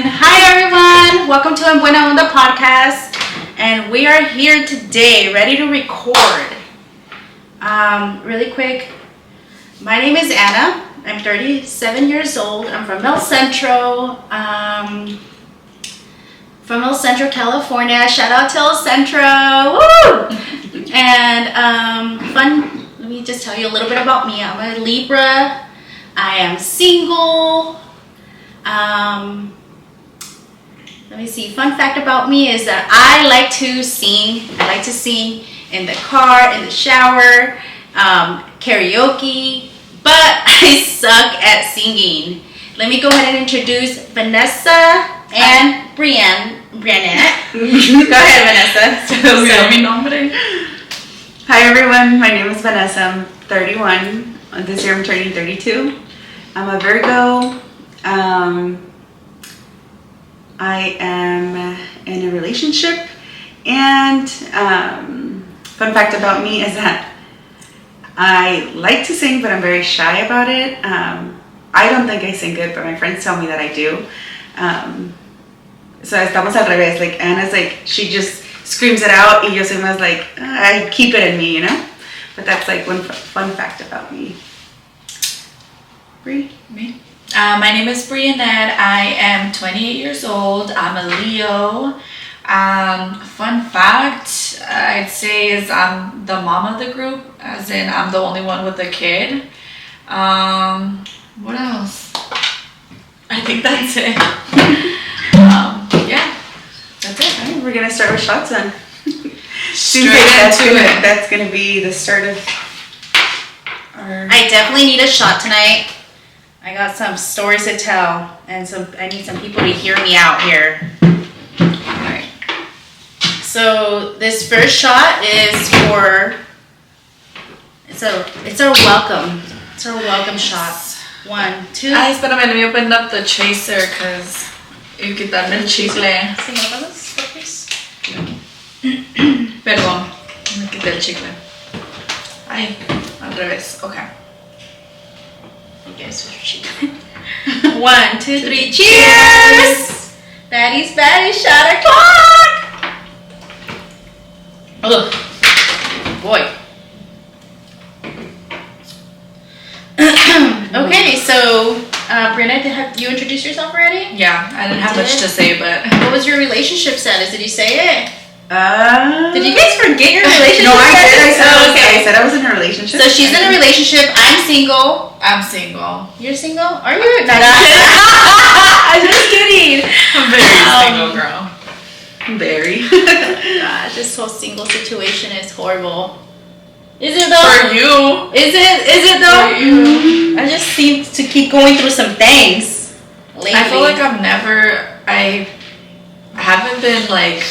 Hi everyone, welcome to Buena Onda podcast, and we are here today ready to record. Really quick, my name is Anna. I'm 37 years old. I'm from El Centro, California. Shout out to El Centro. Woo! And fun. Let me just tell you a little bit about me. I'm a Libra. I am single. Let me see. Fun fact about me is that I like to sing. I like to sing in the car, in the shower, karaoke, but I suck at singing. Let me go ahead and introduce Vanessa and Briannette. Go ahead, Vanessa. Mi nombre. Hi everyone, my name is Vanessa. I'm 31. This year I'm turning 32. I'm a Virgo. I am in a relationship, and fun fact about me is that I like to sing, but I'm very shy about it. I don't think I sing good, but my friends tell me that I do. So estamos al revés. Like Anna's like, she just screams it out, y yo soy más like, I keep it in me, you know? But that's like one fun fact about me. Bri? Me? My name is Briannette. I am 28 years old. I'm a Leo. Fun fact, I'd say is I'm the mom of the group, as in I'm the only one with a kid. What else? I think that's it. Yeah, that's it. All right, we're gonna start with shots then. Straight that's gonna be the start of our... I definitely need a shot tonight. I got some stories to tell, and I need some people to hear me out here. Alright. So this first shot is for it's our welcome. It's our welcome shot. 1, 2. Ay, espérame, let me open up the chaser because y quitarme el chicle. ¿Sí me lo pasas, please? Perdón, me quité el chicle. Ay, al revés. Okay. You guys switch your chicle. 1, 2, 3. Cheers! Baddies, shot o'clock! Ugh. Boy. Okay, so Briannette, have you introduced yourself already? Yeah, I didn't have much to say, but what was your relationship status? Did you say it? Did Did you guys forget your relationship No, I status? did. Okay. I said I was in a relationship. So she's in a relationship. I'm single. I'm single. You're single? Are you? No, I'm just kidding. I'm very single, girl. Very. Gosh, this whole single situation is horrible. Is it though? For you. Is it though? For you. I just seem to keep going through some things lately. I feel like I haven't been like,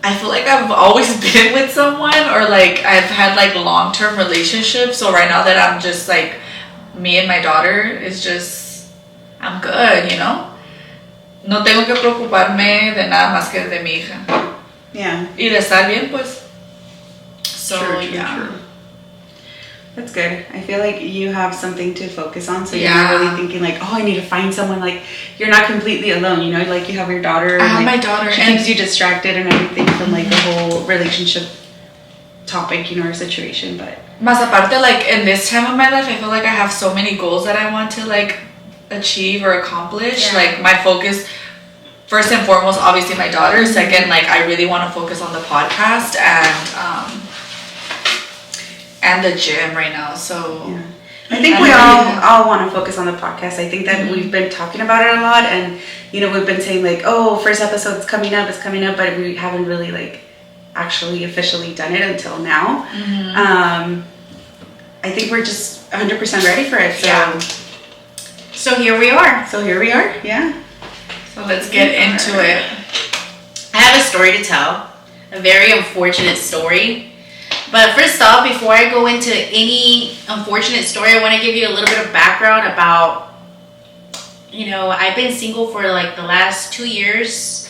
I feel like I've always been with someone, or like I've had like long-term relationships. So right now that I'm just like, me and my daughter is just, I'm good, you know? No tengo que preocuparme de nada más que de mi hija. Yeah. Y de estar bien, pues. So, True. yeah. That's good. I feel like you have something to focus on, so Yeah. you're not really thinking like, oh, I need to find someone. Like, you're not completely alone, you know? Like, you have your daughter. I have like, my daughter. She keeps you distracted and everything from like the whole relationship topic, you know, or situation. But Más aparte, like in this time of my life, I feel like I have so many goals that I want to like achieve or accomplish. Yeah. Like my focus, first and foremost, obviously my daughter. Second, like I really want to focus on the podcast and the gym right now. So yeah. I think we all want to focus on the podcast. I think that we've been talking about it a lot, and you know, we've been saying like, oh, first episode's coming up, but we haven't really like actually officially done it until now. I think we're just 100% ready for it. So Yeah. So here we are. Yeah. So let's get into it. I have a story to tell. A very unfortunate story. But first off, before I go into any unfortunate story, I want to give you a little bit of background about, you know, I've been single for like the last 2 years.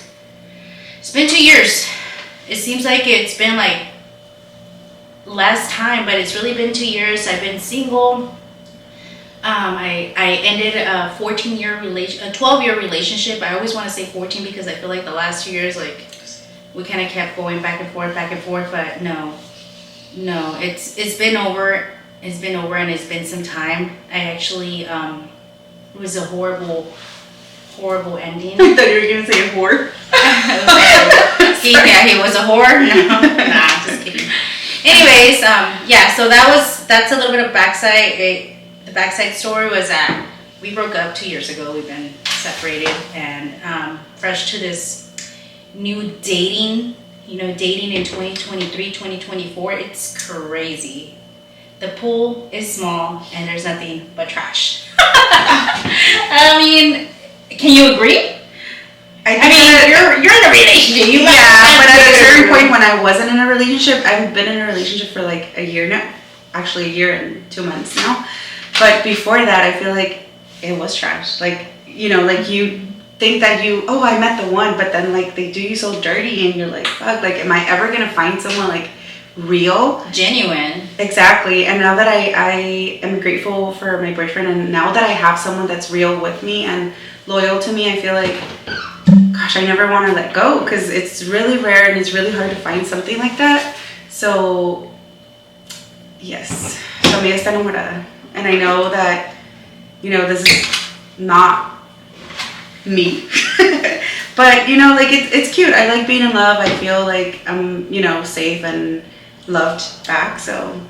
It's been 2 years. It seems like it's been like less time, but it's really been 2 years. I've been single. I ended a 12-year relationship. I always want to say 14 because I feel like the last 2 years, like, we kind of kept going back and forth, but no, it's been over. It's been over, and it's been some time. I actually, it was a horrible ending. I thought you were gonna say a whore. Yeah, he was a whore. No, nah, just kidding. Anyways, yeah. So that's a little bit of backside. The backside story was that we broke up 2 years ago. We've been separated, and fresh to this new dating. Dating in 2023, 2024. It's crazy. The pool is small, and there's nothing but trash. I mean, can you agree? I mean, you're in a relationship. Yeah, but at a certain point when I wasn't in a relationship, I've been in a relationship for like a year now. Actually, a year and 2 months now. But before that, I feel like it was trash. Like, like you think that I met the one, but then like they do you so dirty, and you're like, fuck, like, am I ever gonna find someone like real, genuine? Exactly. And now that I am grateful for my boyfriend, and now that I have someone that's real with me and loyal to me, I feel like, gosh, I never want to let go, because it's really rare and it's really hard to find something like that. So yes, so me está enamorada, and I know that this is not me. But like it's cute. I like being in love. I feel like I'm safe and loved back. So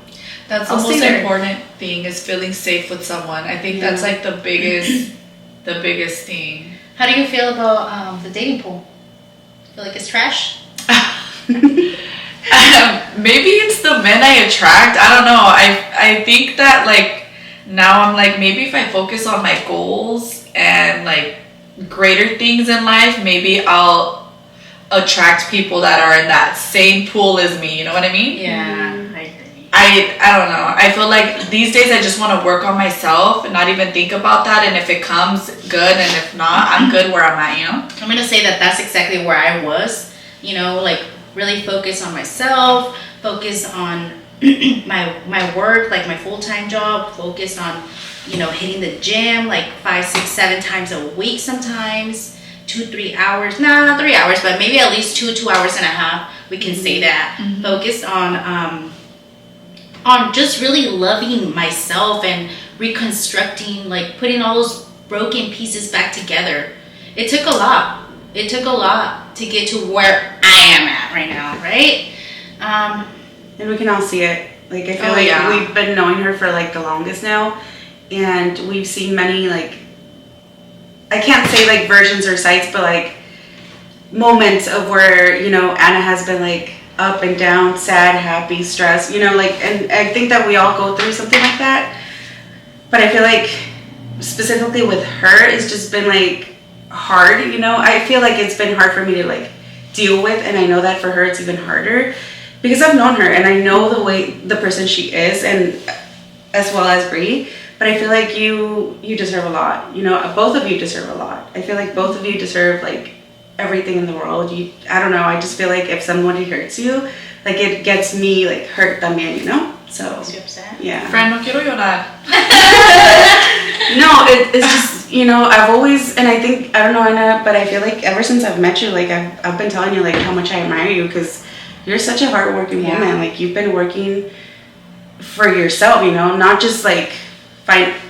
that's the most important thing, is feeling safe with someone. I think that's like the biggest thing. How do you feel about the dating pool? Feel like it's trash? Maybe it's the men I attract. I don't know. I think that like now I'm like, maybe if I focus on my goals and like greater things in life, maybe I'll attract people that are in that same pool as me. You know what I mean? Yeah, I agree. I don't know. I feel like these days I just want to work on myself and not even think about that. And if it comes, good. And if not, I'm good where I'm at, I'm going to say that that's exactly where I was, like really focus on myself, focus on my work, like my full-time job, focus on hitting the gym like 5, 6, 7 times a week sometimes, 2-3 hours, not 3 hours, but maybe at least 2 hours and a half, we can say that. Focus on just really loving myself and reconstructing, like putting all those broken pieces back together. It took a lot to get to where I am at right now, right? And we can all see it. Like, I feel we've been knowing her for like the longest now. And we've seen many, like, I can't say like versions or sites, but like moments of where, Anna has been like up and down, sad, happy, stressed, like, and I think that we all go through something like that. But I feel like specifically with her, it's just been like hard, I feel like it's been hard for me to like deal with. And I know that for her, it's even harder because I've known her and I know the person she is, and as well as Brie. But I feel like you deserve a lot. Both of you deserve a lot. I feel like both of you deserve like everything in the world. I don't know. I just feel like if somebody hurts you, like it gets me like hurt también, So. Makes you upset? Yeah. Friend, no quiero llorar. No, it's just I've always, and I think, I don't know, Anna, but I feel like ever since I've met you, like I've been telling you like how much I admire you, because you're such a hardworking woman. Like you've been working for yourself, not just like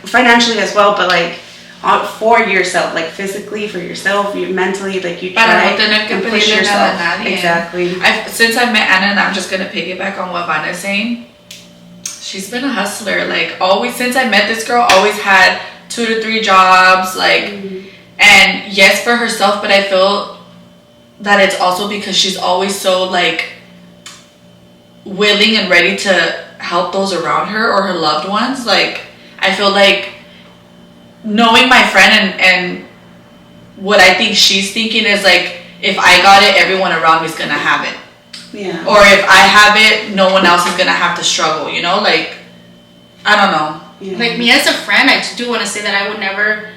financially as well, but like for yourself, like physically for yourself, you mentally, like you try and push yourself. Exactly. Since I met Anna, and I'm just gonna piggyback on what Vanessa's saying, she's been a hustler. Like always, since I met this girl, always had 2 to 3 jobs, like, and yes, for herself, but I feel that it's also because she's always so like willing and ready to help those around her or her loved ones. Like I feel like knowing my friend and what I think she's thinking is like, if I got it, everyone around me is gonna have it. Yeah. Or if I have it, no one else is gonna have to struggle. Like I don't know. Yeah. Like me as a friend, I do want to say that I would never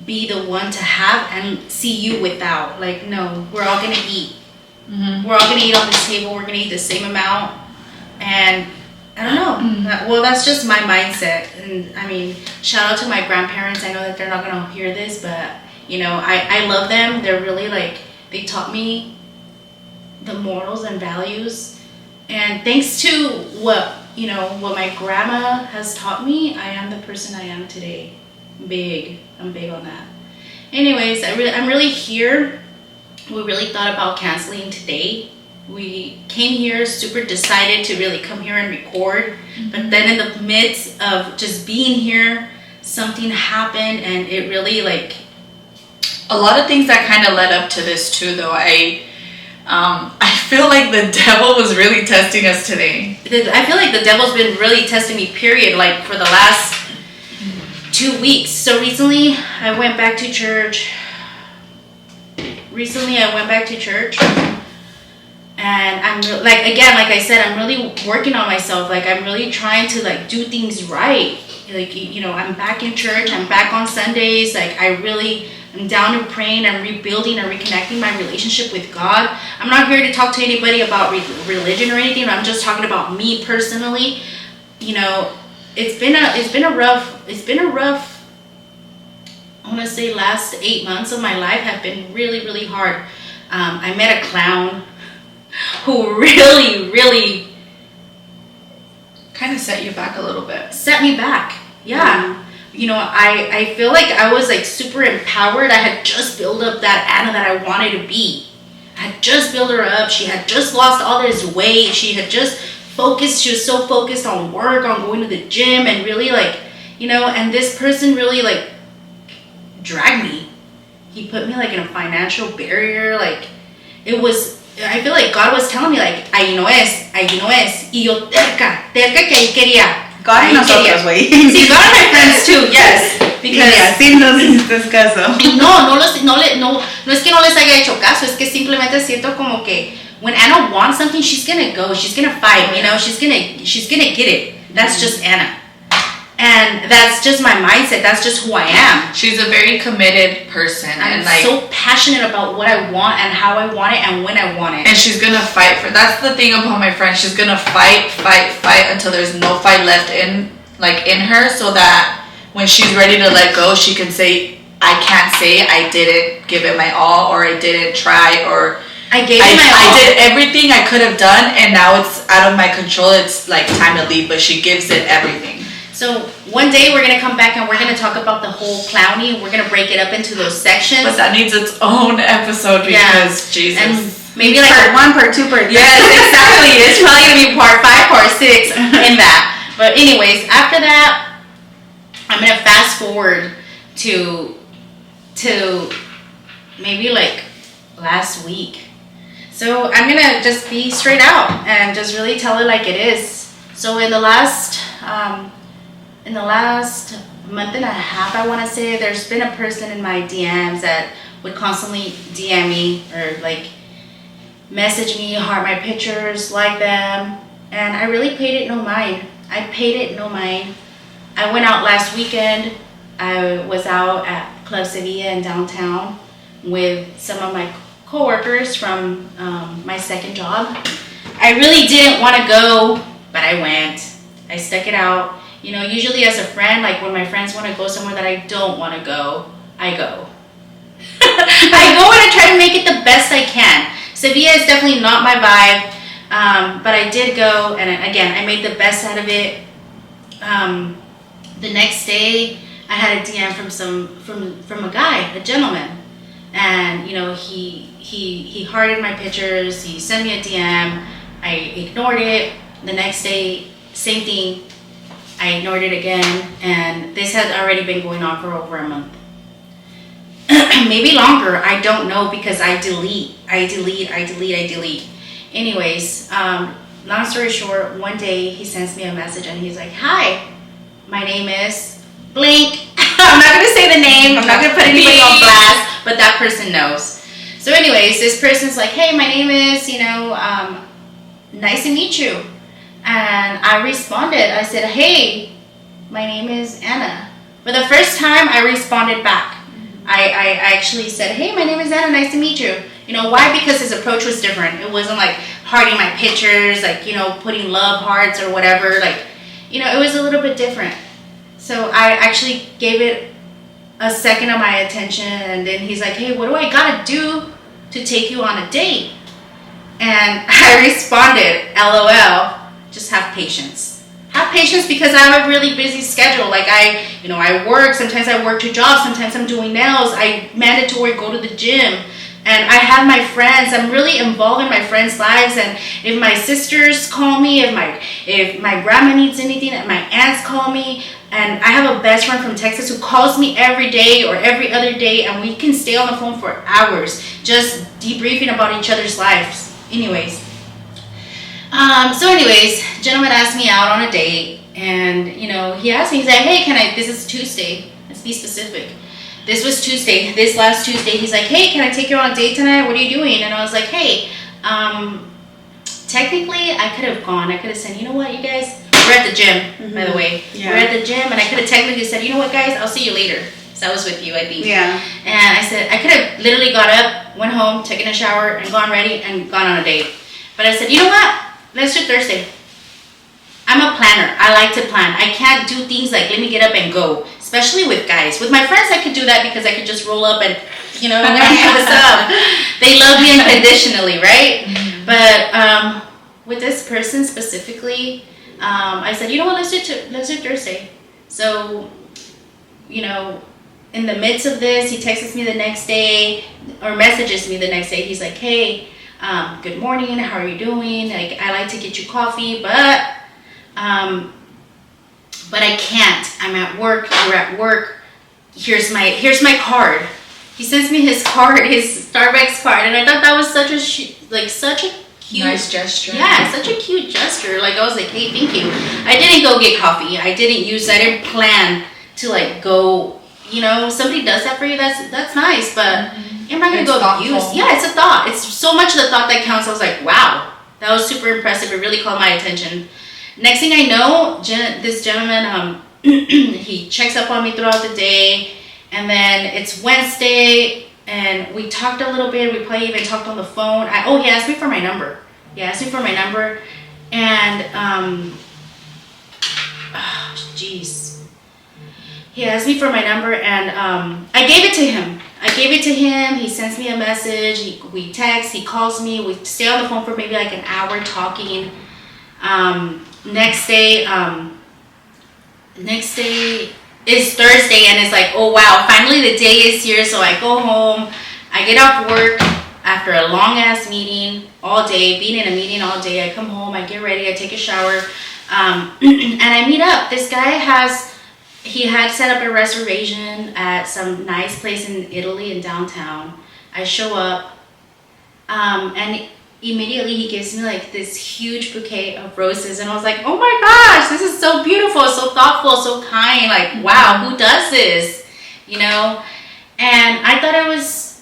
be the one to have and see you without. Like, no, we're all gonna eat. We're all gonna eat on this table. We're gonna eat the same amount, and I don't know. Well, that's just my mindset. And I mean, shout out to my grandparents. I know that they're not going to hear this, but, you know, I love them. They're really like, they taught me the morals and values. And thanks to what my grandma has taught me, I am the person I am today. I'm big on that. Anyways, I'm really here. We really thought about canceling today. We came here super decided to really come here and record. But then in the midst of just being here, something happened, and it really like... A lot of things that kind of led up to this too, though. I feel like the devil was really testing us today. I feel like the devil's been really testing me, period, like for the last 2 weeks. So recently I went back to church. And I'm like, again, like I said, I'm really working on myself. Like, I'm really trying to like do things right. Like, you know, I'm back in church. I'm back on Sundays. Like, I'm down to praying and rebuilding and reconnecting my relationship with God. I'm not here to talk to anybody about religion or anything. I'm just talking about me personally. You know, it's been a rough, I want to say last 8 months of my life have been really, really hard. I met a clown who really kind of set you back a little bit. Set me back. Yeah. You know, I feel like I was like super empowered. I had just built up that Anna that I wanted to be. I had just built her up. She had just lost all this weight. She had just focused. She was so focused on work, on going to the gym, and really like, you know, and this person really like dragged me. He put me like in a financial barrier. Like, it was... I feel like God was telling me like, ahí no es, y yo terca que ahí quería. God y nosotras, güey. Sí, God and my friends too, yes. Because así no hiciste caso. No es que no les haya hecho caso, es que simplemente siento como que when Anna wants something, she's gonna go, she's gonna fight, you know, she's gonna get it. That's just Anna. And that's just my mindset. That's just who I am. She's a very committed person. I'm so passionate about what I want and how I want it and when I want it. And she's going to fight for... That's the thing about my friend. She's going to fight until there's no fight left in her, so that when she's ready to let go, she can say, I can't say I didn't give it my all, or I didn't try, or... I did everything I could have done, and now it's out of my control. It's like time to leave, but she gives it everything. So one day we're going to come back and we're going to talk about the whole clowning. We're going to break it up into those sections. But that needs its own episode because, Jesus. And maybe like part 1, part 2, part 3. Yes, exactly. It's probably going to be part 5, part 6 in that. But anyways, after that, I'm going to fast forward to maybe like last week. So I'm going to just be straight out and just really tell it like it is. So in the last month and a half, I want to say, there's been a person in my DMs that would constantly DM me or like message me, heart my pictures, like them, and I really paid it no mind. I went out last weekend. I was out at Club Sevilla in downtown with some of my coworkers from my second job. I really didn't want to go, but I went. I stuck it out. You know, usually as a friend, like when my friends want to go somewhere that I don't want to go, I go. I go and I try to make it the best I can. Sevilla is definitely not my vibe, but I did go, and again, I made the best out of it. The next day, I had a DM from a guy, a gentleman, and you know, he hearted my pictures. He sent me a DM. I ignored it. The next day, same thing. I ignored it again, and this had already been going on for over a month. Maybe longer, I don't know, because I delete. Anyways, long story short, one day he sends me a message and he's like, hi, my name is blank. I'm not going to say the name, I'm not going to put anybody on blast, but that person knows. So anyways, this person's like, hey, my name is, nice to meet you. And I responded. I said, hey, my name is Anna. For the first time, I responded back. I actually said, hey, my name is Anna. Nice to meet you. You know, why? Because his approach was different. It wasn't like hearting my pictures, like, you know, putting love hearts or whatever. Like, you know, it was a little bit different. So I actually gave it a second of my attention, and then he's like, hey, what do I gotta do to take you on a date? And I responded, LOL, just have patience. Have patience, because I have a really busy schedule. Like I work, sometimes I work 2 jobs, sometimes I'm doing nails, I mandatory go to the gym, and I have my friends. I'm really involved in my friends' lives, and if my sisters call me, if my grandma needs anything, and my aunts call me, and I have a best friend from Texas who calls me every day or every other day, and we can stay on the phone for hours just debriefing about each other's lives. Anyways, gentleman asked me out on a date, and, you know, he asked me, he's like, hey, this is Tuesday, let's be specific. This was Tuesday, this last Tuesday. He's like, hey, can I take you on a date tonight? What are you doing? And I was like, hey, technically I could have gone. I could have said, you know what, you guys, we're at the gym, by the way. Yeah. We're at the gym, and I could have technically said, you know what, guys, I'll see you later. So I was with you, I think. Yeah. And I said, I could have literally got up, went home, taken a shower, and gone ready, and gone on a date. But I said, you know what, let's do Thursday. I'm a planner. I like to plan. I can't do things like, let me get up and go, especially with guys. With my friends, I could do that because I could just roll up and, you know, hey, what's up? They love me unconditionally, right? Mm-hmm. But with this person specifically, I said, you know what, let's do Thursday. So, you know, in the midst of this, he texts me the next day, or messages me the next day. He's like, hey, good morning, how are you doing? Like, I like to get you coffee, but I can't. I'm at work. You're at work. Here's my card. He sends me his card, his Starbucks card, and I thought that was such a cute, nice gesture. Yeah, such a cute gesture. Like, I was like, hey, thank you. I didn't go get coffee. I didn't plan to like go. You know, somebody does that for you. That's nice, but you're not gonna go use. Yeah, it's a thought. It's so much the thought that counts. I was like, wow, that was super impressive. It really caught my attention. Next thing I know, this gentleman, he checks up on me throughout the day, and then it's Wednesday, and we talked a little bit. We probably even talked on the phone. He asked me for my number. And he asked me for my number, and I gave it to him. He sends me a message. We text. He calls me. We stay on the phone for maybe like an hour talking. Next day is Thursday, and it's like, oh wow, finally the day is here. So I go home. I get off work after a long ass meeting all day, being in a meeting all day. I come home. I get ready. I take a shower, and I meet up. This guy he had set up a reservation at some nice place in Italy in downtown. I show up, and immediately he gives me like this huge bouquet of roses, and I was like, oh my gosh, this is so beautiful, so thoughtful, so kind. Like, wow, who does this? You know? And I thought it was.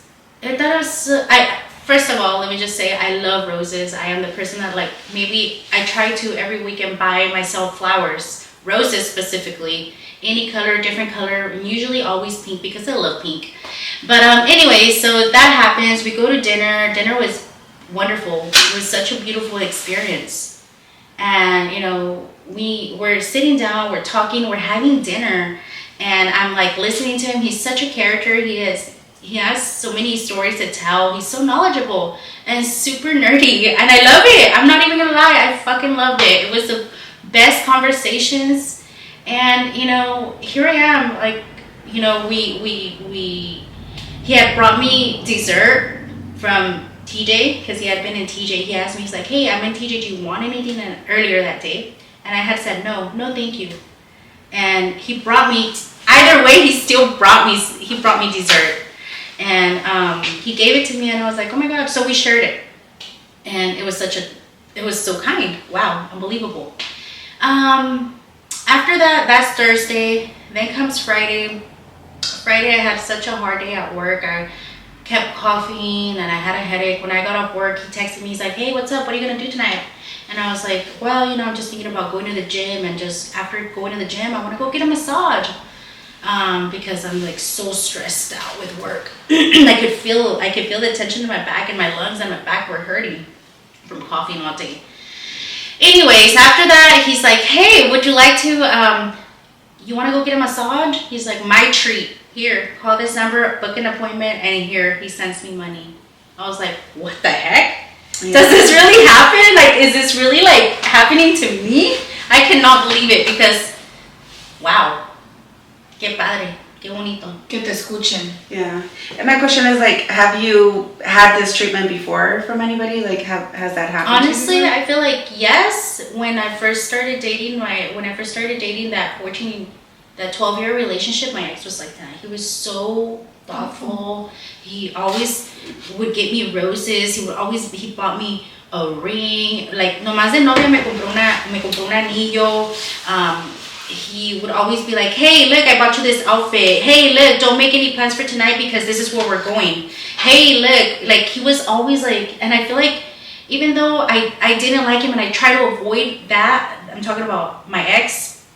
First of all, let me just say, I love roses. I am the person that, like, maybe I try to every weekend buy myself flowers, roses specifically. Any color, different color, and usually always pink because I love pink. But anyway, so that happens. We go to dinner. Dinner was wonderful. It was such a beautiful experience. And, you know, we're sitting down, we're talking, we're having dinner, and I'm like listening to him. He's such a character. He has so many stories to tell. He's so knowledgeable and super nerdy, and I love it. I'm not even gonna lie, I fucking loved it. It was the best conversations. And, you know, here I am, like, you know, he had brought me dessert from TJ, because he had been in TJ. He asked me, he's like, hey, I'm in TJ, do you want anything? Earlier that day. And I had said, no, thank you. And he brought me, either way, he brought me dessert. And he gave it to me, and I was like, oh my God. So we shared it. And it was so kind. Wow, unbelievable. After that's Thursday. Then comes Friday. Friday, I had such a hard day at work. I kept coughing, and I had a headache. When I got off work, he texted me. He's like, hey, what's up? What are you going to do tonight? And I was like, well, you know, I'm just thinking about going to the gym. And just after going to the gym, I want to go get a massage. Because I'm like so stressed out with work. I could feel the tension in my back, and my lungs and my back were hurting. from coughing all day. Anyways, after that, he's like, hey, would you like to, you want to go get a massage? He's like, my treat. Here, call this number, book an appointment, and here, he sends me money. I was like, what the heck? Yeah. Does this really happen? Like, is this really, like, happening to me? I cannot believe it because, wow. Qué padre. Qué bonito. Que te escuchen. Yeah. And my question is, like, have you had this treatment before from anybody? Like, has that happened? Honestly, I feel like yes. When I first started dating that 12-year relationship, my ex was like that. He was so thoughtful. He always would get me roses. He bought me a ring. Like, nomás de novia me compró un anillo. He would always be like, hey, look, I bought you this outfit. Hey, look, don't make any plans for tonight because this is where we're going. Hey, look, like, he was always like, and I feel like even though I didn't like him and I tried to avoid that, I'm talking about my ex,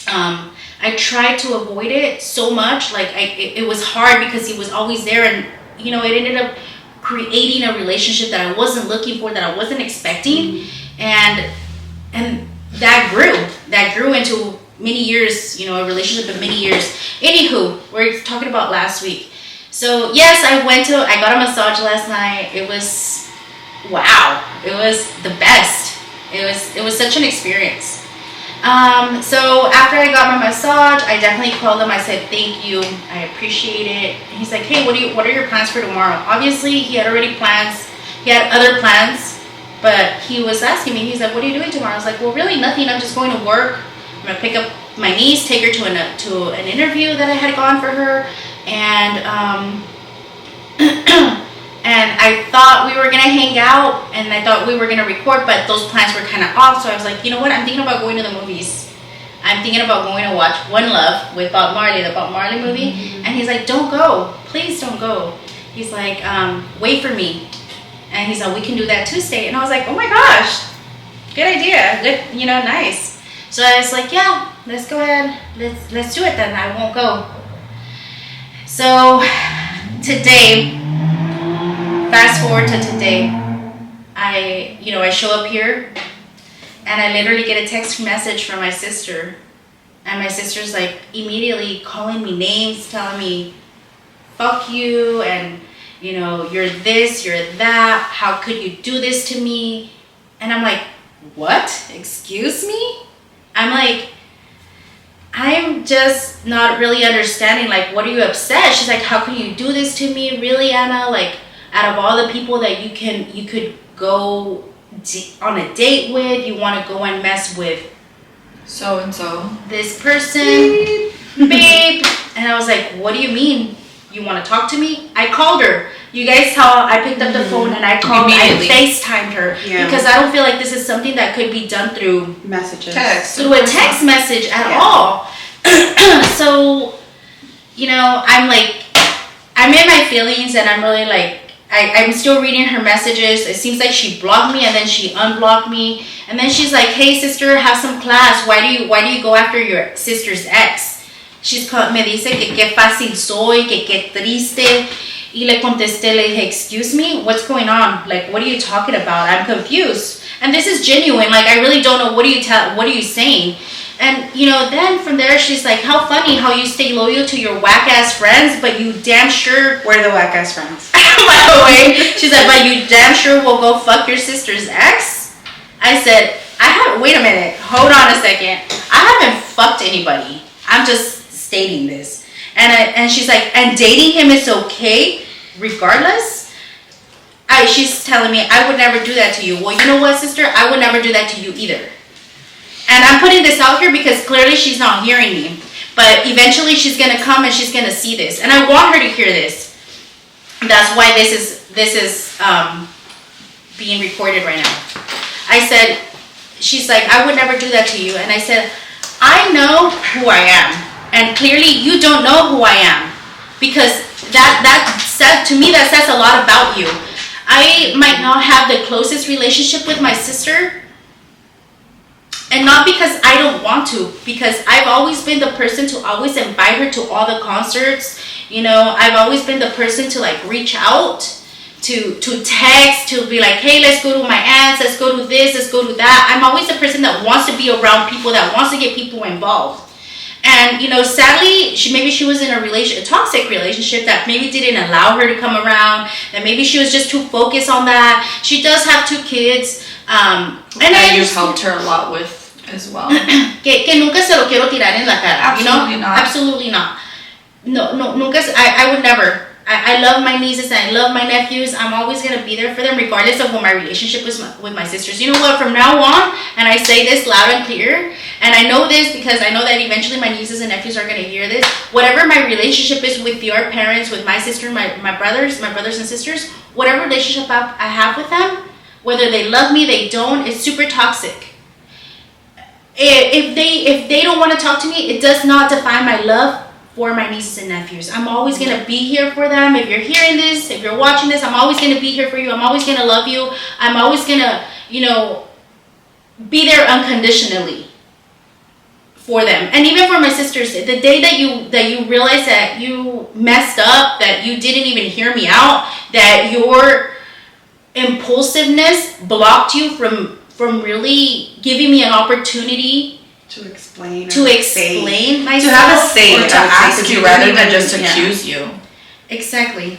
I tried to avoid it so much. Like, it was hard because he was always there, and, you know, it ended up creating a relationship that I wasn't looking for, that I wasn't expecting, and that grew into many years, you know, a relationship of many years. Anywho, we're talking about last week. So yes, I got a massage last night. It was, wow, it was the best. It was such an experience. So after I got my massage, I definitely called him. I said, thank you, I appreciate it. And he's like, hey, what are your plans for tomorrow? Obviously, he had other plans, but he was asking me, he's like, what are you doing tomorrow? I was like, well, really nothing. I'm just going to work. I'm gonna pick up my niece, take her to an interview that I had gone for her, and and I thought we were gonna hang out, and I thought we were gonna record, but those plans were kind of off. So I was like, you know what? I'm thinking about going to the movies. I'm thinking about going to watch One Love with Bob Marley, the Bob Marley movie. Mm-hmm. And he's like, don't go, please don't go. He's like, wait for me, and he's like, we can do that Tuesday. And I was like, oh my gosh, good idea, good, you know, nice. So I was like, yeah, let's go ahead. Let's do it then. I won't go. So today, fast forward to today, I show up here and I literally get a text message from my sister. And my sister's like immediately calling me names, telling me, fuck you, and, you know, you're this, you're that. How could you do this to me? And I'm like, what? Excuse me? I'm like, I'm just not really understanding, like, what are you upset? She's like, how can you do this to me? Really, Anna? Like, out of all the people that you could go on a date with, you want to go and mess with so-and-so, this person, babe. And I was like, what do you mean? You want to talk to me? I called her. You guys saw I picked up the phone and I called, I FaceTimed her, because I don't feel like this is something that could be done through messages, through a text message at all. So, you know, I'm in my feelings, and I'm really like, I'm still reading her messages. It seems like she blocked me and then she unblocked me, and then she's like, hey sister, have some class. Why do you go after your sister's ex? Me dice que qué fácil soy, que qué triste. Y le contesté, le dije, excuse me, what's going on? Like, what are you talking about? I'm confused. And this is genuine. Like, I really don't know. What are you saying? And, you know, then from there, she's like, how funny how you stay loyal to your whack-ass friends, but you damn sure... We're the whack-ass friends. By the way, she's like, but you damn sure will go fuck your sister's ex? I said, wait a minute. Hold on a second. I haven't fucked anybody. I'm just stating this. And she's like, and dating him is okay, regardless? She's telling me, I would never do that to you. Well, you know what, sister? I would never do that to you either. And I'm putting this out here because clearly she's not hearing me. But eventually she's going to come and she's going to see this. And I want her to hear this. That's why this is being recorded right now. I said, she's like, I would never do that to you. And I said, I know who I am. And clearly you don't know who I am, because that said, to me, that says a lot about you. I might not have the closest relationship with my sister, and not because I don't want to, because I've always been the person to always invite her to all the concerts. You know, I've always been the person to like reach out to text, to be like, hey, let's go to my aunt's, let's go to this, let's go to that. I'm always the person that wants to be around people, that wants to get people involved. And, you know, sadly, maybe she was in a toxic relationship that maybe didn't allow her to come around, that maybe she was just too focused on that. She does have 2 kids. And you've helped her a lot with as well. que nunca se lo quiero tirar en la cara. Absolutely you know? not. Absolutely not. No, nunca. I would never. I love my nieces and I love my nephews. I'm always going to be there for them regardless of what my relationship is with my sisters. You know what? From now on, and I say this loud and clear, and I know this because I know that eventually my nieces and nephews are going to hear this. Whatever my relationship is with your parents, with my sister, my brothers and sisters, whatever relationship I have with them, whether they love me, they don't, it's super toxic. If they don't want to talk to me, it does not define my love for my nieces and nephews. I'm always going to be here for them. If you're hearing this, if you're watching this, I'm always going to be here for you. I'm always going to love you. I'm always going to, you know, be there unconditionally for them. And even for my sisters, the day that you realize that you messed up, that you didn't even hear me out, that your impulsiveness blocked you from really giving me an opportunity to explain myself, to have a say, or to ask you rather than just accuse you. Exactly.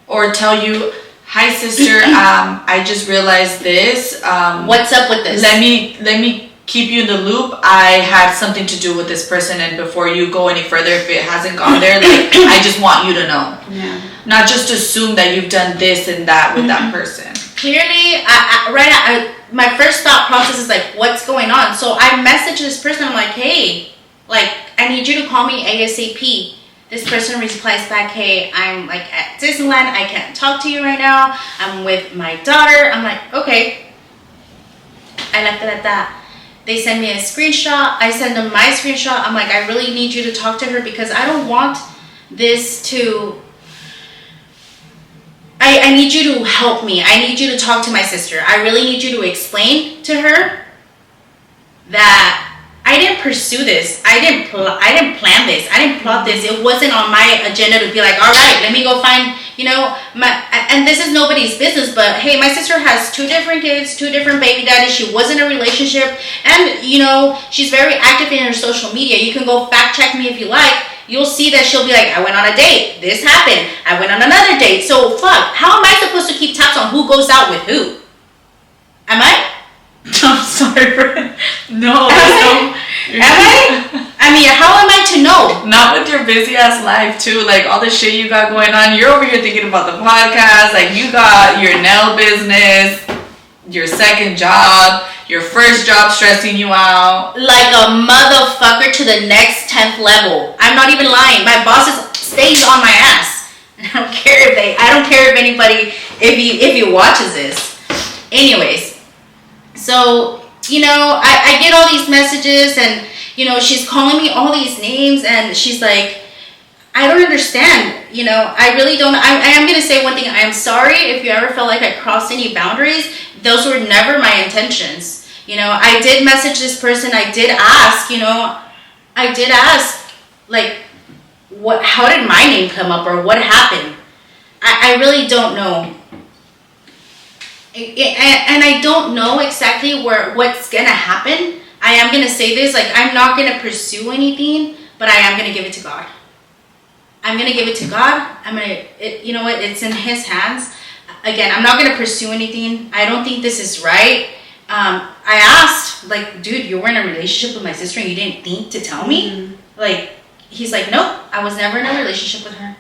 Or tell you, hi sister, I just realized this. What's up with this? Let me keep you in the loop. I had something to do with this person, and before you go any further, if it hasn't gone there, like I just want you to know. Yeah. Not just assume that you've done this and that with that person. Clearly, my first thought process is like, what's going on? So I message this person. I'm like, hey, like, I need you to call me ASAP. This person replies back, hey, I'm like at Disneyland. I can't talk to you right now. I'm with my daughter. I'm like, okay. I left it at that. They send me a screenshot. I send them my screenshot. I'm like, I really need you to talk to her because I don't want this to... I need you to help me. I need you to talk to my sister. I really need you to explain to her that I didn't pursue this. I didn't plan this. I didn't plot this. It wasn't on my agenda to be like, all right, let me go find, you know, and this is nobody's business, but hey, my sister has 2 different kids, 2 different baby daddies. She was in a relationship, and, you know, she's very active in her social media. You can go fact check me if you like. You'll see that she'll be like, I went on a date. This happened. I went on another date. So, fuck. How am I supposed to keep tabs on who goes out with who? Am I? I'm sorry, Brent. No. Am I? I mean, how am I to know? Not with your busy ass life too. Like all the shit you got going on. You're over here thinking about the podcast. Like you got your nail business, your second job, your first job stressing you out. Like a motherfucker to the next 10th level. I'm not even lying. My boss stays on my ass. I don't care if anybody, if he watches this. Anyways, so, you know, I get all these messages and, you know, she's calling me all these names and she's like, I don't understand, you know, I really don't. I am going to say one thing. I am sorry if you ever felt like I crossed any boundaries. Those were never my intentions. You know, I did message this person. I did ask, like, how did my name come up or what happened? I really don't know. And I don't know exactly what's going to happen. I am going to say this, like, I'm not going to pursue anything, but I am going to give it to God. I'm going to give it to God. You know what? It's in His hands. Again, I'm not going to pursue anything. I don't think this is right. I asked, like, dude, you were in a relationship with my sister and you didn't think to tell me? Mm-hmm. Like, he's like, nope, I was never in a relationship with her.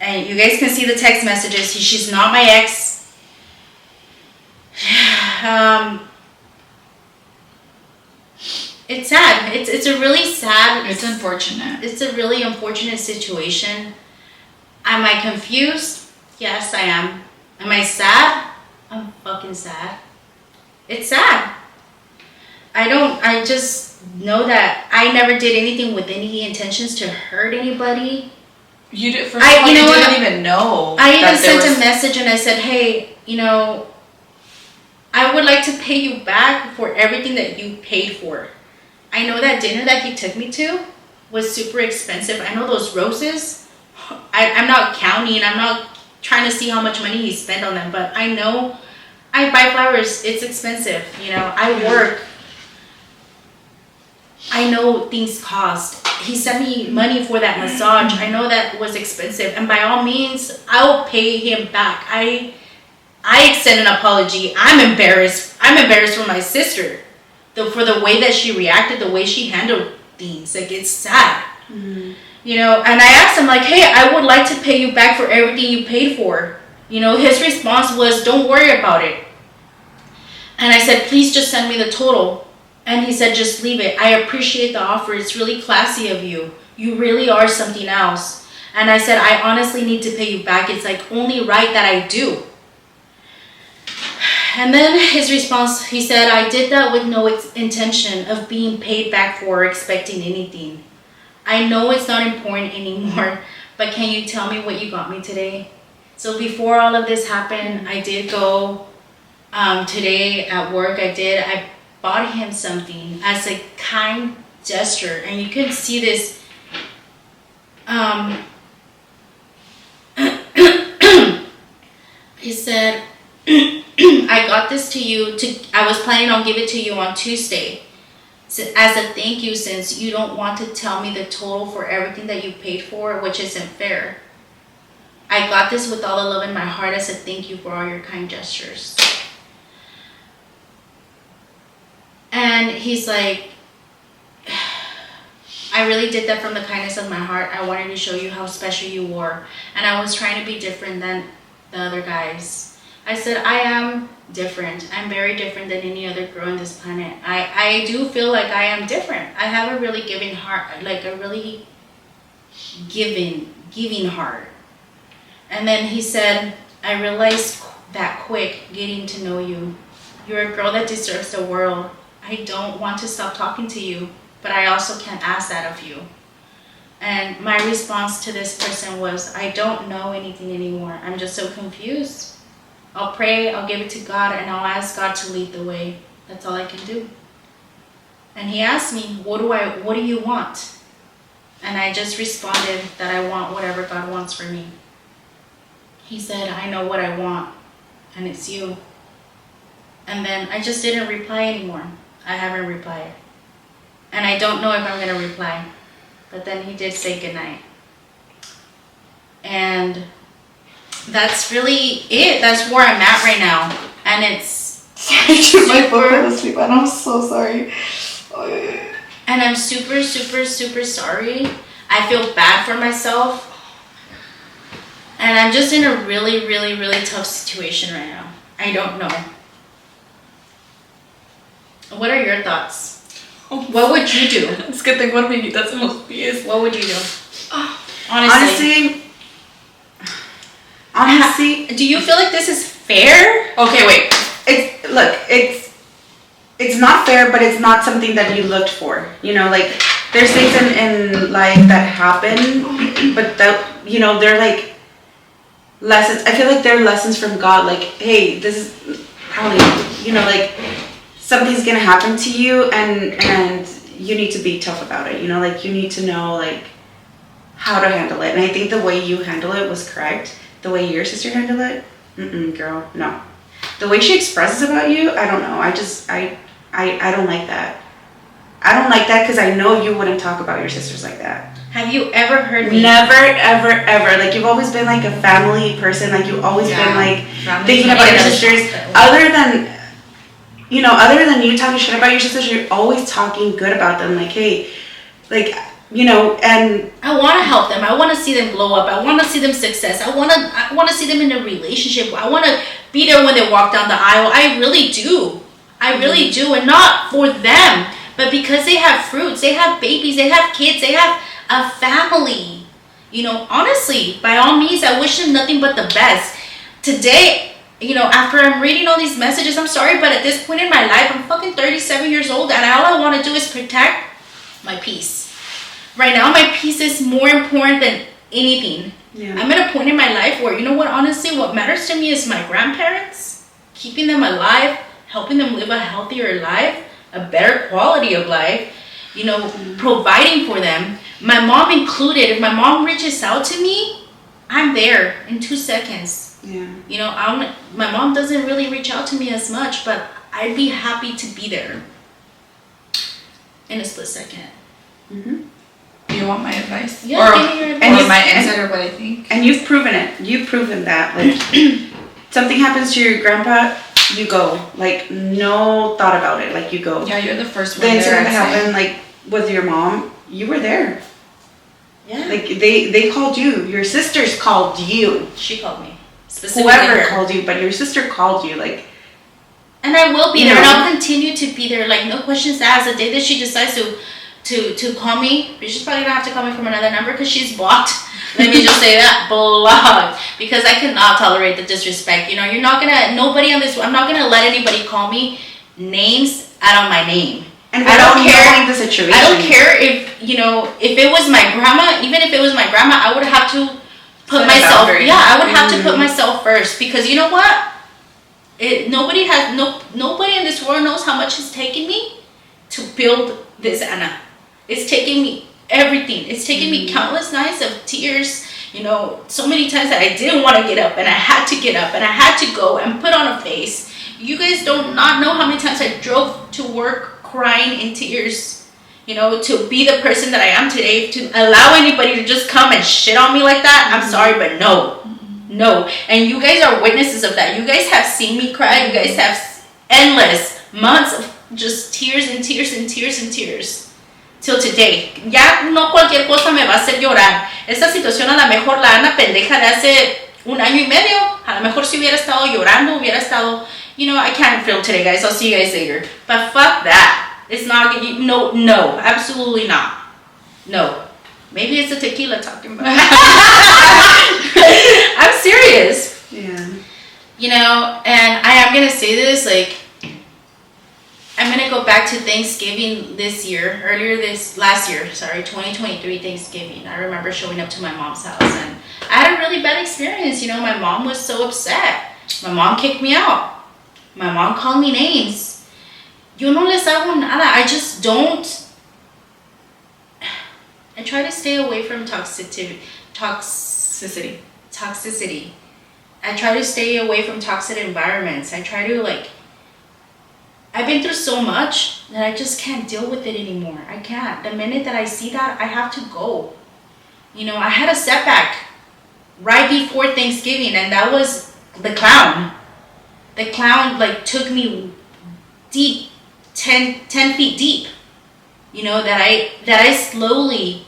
And you guys can see the text messages. She's not my ex. It's sad. It's a really sad. It's unfortunate. It's a really unfortunate situation. Am I confused? Yes, I am. Am I sad? I'm fucking sad. It's sad. I just know that I never did anything with any intentions to hurt anybody. You did. First of all, you didn't even know. I even sent a message and I said, hey, you know, I would like to pay you back for everything that you paid for. I know that dinner that he took me to was super expensive. I know those roses. I'm not counting. I'm not trying to see how much money he spent on them. But I know I buy flowers. It's expensive. I work. I know things cost. He sent me money for that massage. I know that was expensive. And by all means, I will pay him back. I extend an apology. I'm embarrassed. I'm embarrassed for my sister. For the way that she reacted, the way she handled things. Like, it's sad. Mm-hmm. And I asked him, like, hey, I would like to pay you back for everything you paid for. His response was, don't worry about it. And I said, please just send me the total. And he said, just leave it. I appreciate the offer. It's really classy of you. You really are something else. And I said, I honestly need to pay you back. It's like only right that I do. And then his response, he said, I did that with no intention of being paid back for or expecting anything. I know it's not important anymore, but can you tell me what you got me today? So before all of this happened, I did go today at work. I bought him something as a kind gesture, and you can see this. He said, I got this to you. I was planning on giving it to you on Tuesday as a thank you, since you don't want to tell me the total for everything that you paid for, which isn't fair. I got this with all the love in my heart as a thank you for all your kind gestures. And he's like, I really did that from the kindness of my heart. I wanted to show you how special you were. And I was trying to be different than the other guys. I said, I am different. I'm very different than any other girl on this planet. I do feel like I am different. I have a really giving heart, like a really giving heart. And then he said, I realized that quick getting to know you. You're a girl that deserves the world. I don't want to stop talking to you, but I also can't ask that of you. And my response to this person was, I don't know anything anymore. I'm just so confused. I'll pray, I'll give it to God, and I'll ask God to lead the way. That's all I can do. And he asked me, what do you want? And I just responded that I want whatever God wants for me. He said, I know what I want, and it's you. And then I just didn't reply anymore. I haven't replied. And I don't know if I'm going to reply. But then he did say goodnight. And that's really it. That's where I'm at right now. And it's my phone fell asleep, and I'm so sorry. And I'm super, super, super sorry. I feel bad for myself. And I'm just in a really, really, really tough situation right now. I don't know. What are your thoughts? What would you do? Es que tengo hormiguitas en los pies. What would you do? Honestly, do you feel like this is fair? Okay, wait. It's not fair, but it's not something that you looked for. Like, there's things in life that happen, but that, they're like lessons. I feel like they're lessons from God. Like, hey, this is probably, like, something's gonna happen to you, and you need to be tough about it. Like, you need to know, like, how to handle it. And I think the way you handle it was correct. The way your sister handled it, girl, no. The way she expresses about you, I don't know. I don't like that. I don't like that because I know you wouldn't talk about your sisters like that. Have you ever heard me? Never, ever, ever. Like, you've always been like a family person. Like, you've always been like thinking about your sisters. Other than you talking shit about your sisters, you're always talking good about them. Like, hey, like, and I want to help them. I want to see them blow up. I want to see them success. I want to see them in a relationship. I want to be there when they walk down the aisle. I really do. I really do. And not for them, but because they have fruits, they have babies, they have kids, they have a family. Honestly, by all means, I wish them nothing but the best. Today, after I'm reading all these messages, I'm sorry, but at this point in my life, I'm fucking 37 years old, and all I want to do is protect my peace. Right now, my peace is more important than anything. Yeah. I'm at a point in my life where, honestly, what matters to me is my grandparents, keeping them alive, helping them live a healthier life, a better quality of life, providing for them. My mom included. If my mom reaches out to me, I'm there in 2 seconds. Yeah. You know, my mom doesn't really reach out to me as much, but I'd be happy to be there in a split second. Mm-hmm. Do you want my advice? Yeah, or, give me your advice. or my insight or what I think? And you've proven it. You've proven that. Like, something happens to your grandpa, you go. Like, no thought about it. Like, you go. Yeah, you're the first one. The there, incident that I'd say. happened, like, with your mom, you were there. Yeah. Like, they called you. Your sisters called you. She called me. Specifically Whoever her. called you, but your sister called you. Like, And I will be You there, and know. I'll continue to be there. Like, no questions asked. The day that she decides to call me, she's probably gonna have to call me from another number because she's blocked. Let me just say that, blocked, because I cannot tolerate the disrespect. You know, I'm not gonna let anybody call me names out of my name. and I don't without care. knowing the situation. I don't care if it was my grandma. Even if it was my grandma, I would have to put Set a myself. boundary. Yeah, I would have to put myself first, because you know what? Nobody in this world knows how much it's taken me to build this Anna. It's taken me everything. It's taken me countless nights of tears. You know, so many times that I didn't want to get up, and I had to get up, and I had to go and put on a face. You guys don't not know how many times I drove to work crying in tears. You know, to be the person that I am today, to allow anybody to just come and shit on me like that. I'm sorry, but no. No, and you guys are witnesses of that. You guys have seen me cry. You guys have endless months of just tears and tears and tears and tears. Till today. Ya no cualquier cosa me va a hacer llorar. Esta situación, a lo mejor la Ana pendeja de hace 1 año y medio, a lo mejor si hubiera estado llorando, hubiera estado, you know, I can't film today, guys. I'll see you guys later. But fuck that. It's not, no, absolutely not. No. Maybe it's the tequila talking about. I'm serious. Yeah. You know, and I am going to say this, like, I'm going to go back to Thanksgiving last year, 2023 Thanksgiving. I remember showing up to my mom's house, and I had a really bad experience. You know, my mom was so upset. My mom kicked me out. My mom called me names. Yo no les hago nada. I just don't. I try to stay away from toxicity. I try to stay away from toxic environments. I try to, like, I've been through so much that I just can't deal with it anymore. I can't. The minute that I see that, I have to go. You know, I had a setback right before Thanksgiving, and that was the clown. The clown, like, took me deep, 10 feet deep. You know, that I slowly,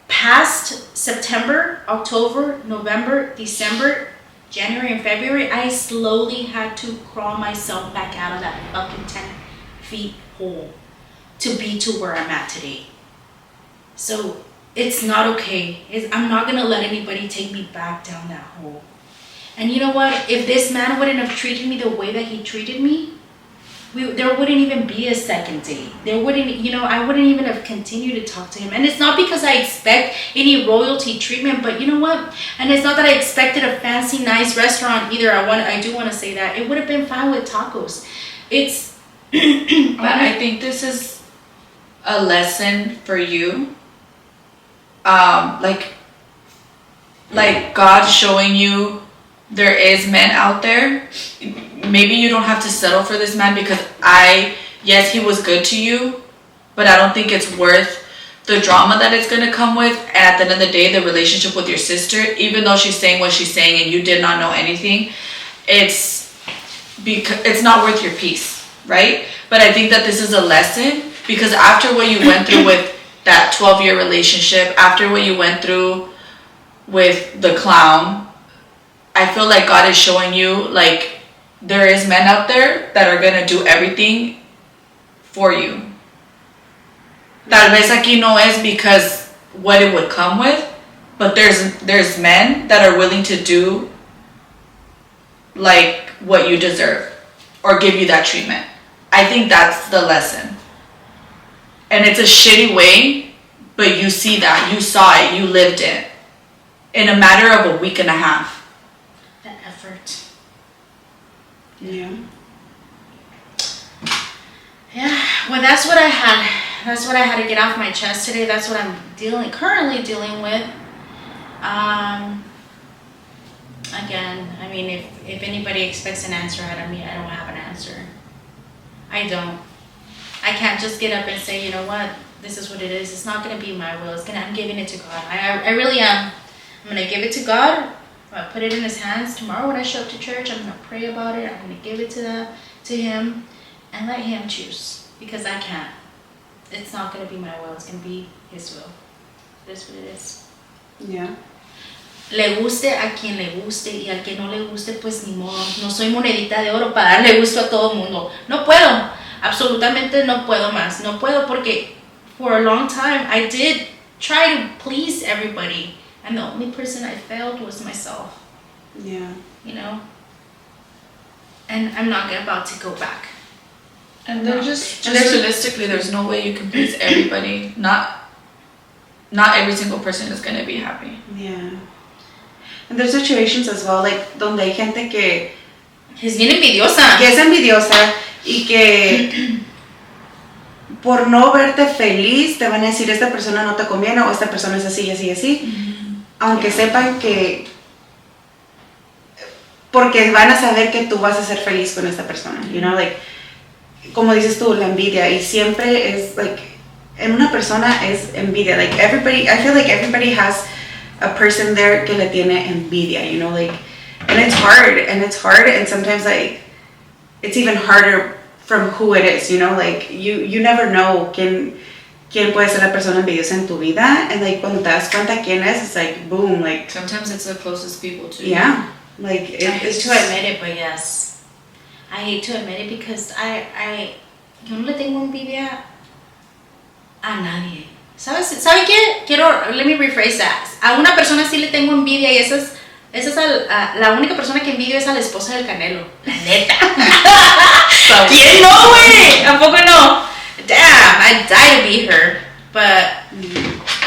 past September, October, November, December, January and February, I slowly had to crawl myself back out of that fucking 10 feet hole to be to where I'm at today. So it's not okay. I'm not gonna let anybody take me back down that hole. And you know what? If this man wouldn't have treated me the way that he treated me, there wouldn't even be a second date. There wouldn't, you know, I wouldn't even have continued to talk to him. And it's not because I expect any royalty treatment, but you know what? And it's not that I expected a fancy, nice restaurant either. I do want to say that. It would have been fine with tacos. It's... But I think this is a lesson for you. Like God showing you there is men out there. Maybe you don't have to settle for this man, because yes, he was good to you, but I don't think it's worth the drama that it's going to come with. And at the end of the day, the relationship with your sister, even though she's saying what she's saying and you did not know anything, it's not worth your peace, right? But I think that this is a lesson, because after what you went through with that 12-year relationship, after what you went through with the clown, I feel like God is showing you, like, there is men out there that are going to do everything for you. Tal vez aquí no es because what it would come with, but there's men that are willing to do, like, what you deserve or give you that treatment. I think that's the lesson. And it's a shitty way, but you see that. You saw it. You lived it. In a matter of a week and a half. That effort. Yeah. Yeah, well, that's what I had to get off my chest today. That's what I'm currently dealing with. Again, I mean, if anybody expects an answer out of me, I don't have an answer. I don't. I can't just get up and say, you know what, this is what it is. It's not going to be my will. I'm giving it to God. I really am. I'm going to give it to God. I'm going to put it in His hands. Tomorrow when I show up to church, I'm going to pray about it. I'm going to give it to Him and let Him choose, because I can't. It's not going to be my will. It's going to be His will. It is what it is. Yeah. Le guste a quien le guste, y al que no le guste, pues ni modo. No soy monedita de oro para darle gusto a todo el mundo. No puedo. Absolutamente no puedo más. No puedo, porque for a long time I did try to please everybody, and the only person I failed was myself. Yeah. You know? And I'm not about to go back. And they're just realistically, there's no way you can please everybody. Not every single person is going to be happy. Yeah. And there's situations as well, like, donde hay gente que es bien envidiosa. Que es envidiosa y que por no verte feliz te van a decir, esta persona no te conviene, o esta persona es así, así, así. Mm-hmm. Aunque sepan que... Porque van a saber que tú vas a ser feliz con esta persona, you know, like, como dices tú, la envidia, y siempre es, like, en una persona es envidia, like, everybody, I feel like everybody has a person there que le tiene envidia, you know, like, and it's hard, and sometimes, like, it's even harder from who it is, you know, like, you never know quién puede ser la persona envidiosa en tu vida, and, like, cuando te das cuenta quién es, it's like, boom, like, sometimes it's the closest people to you. Yeah, like, I hate to admit it, but yes, I hate to admit it, because yo no le tengo envidia a nadie. ¿Saben qué? Let me rephrase that. A una persona sí le tengo envidia, y esa es la única persona que envidio es a la esposa del Canelo. La neta. ¿Quién no, güey? ¿Tampoco no? Damn, I'd die to be her. But,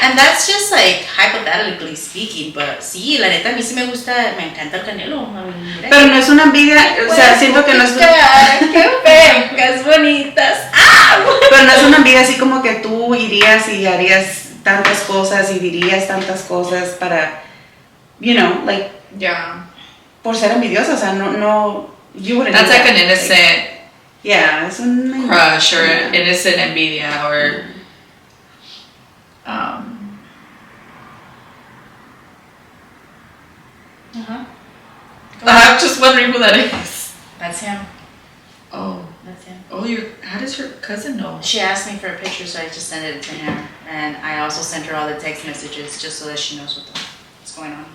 and that's just like hypothetically speaking, but sí, la neta, a mí sí me encanta el Canelo. Pero no es una envidia, o sea, siento que no es... ¡Qué pecas bonitas! ¡Ah! Pero no es una envidia así como que tú irías y harías tantas cosas y dirías tantas cosas para, you know, like... Yeah. Por ser envidiosa, o sea, no you wouldn't. That's like an innocent... Like, yeah, es un... Crush, or innocent envidia, or... I'm just wondering who that is. That's him. Oh. That's him. Oh, how does your cousin know? She asked me for a picture, so I just sent it to him. And I also sent her all the text messages just so that she knows what's going on.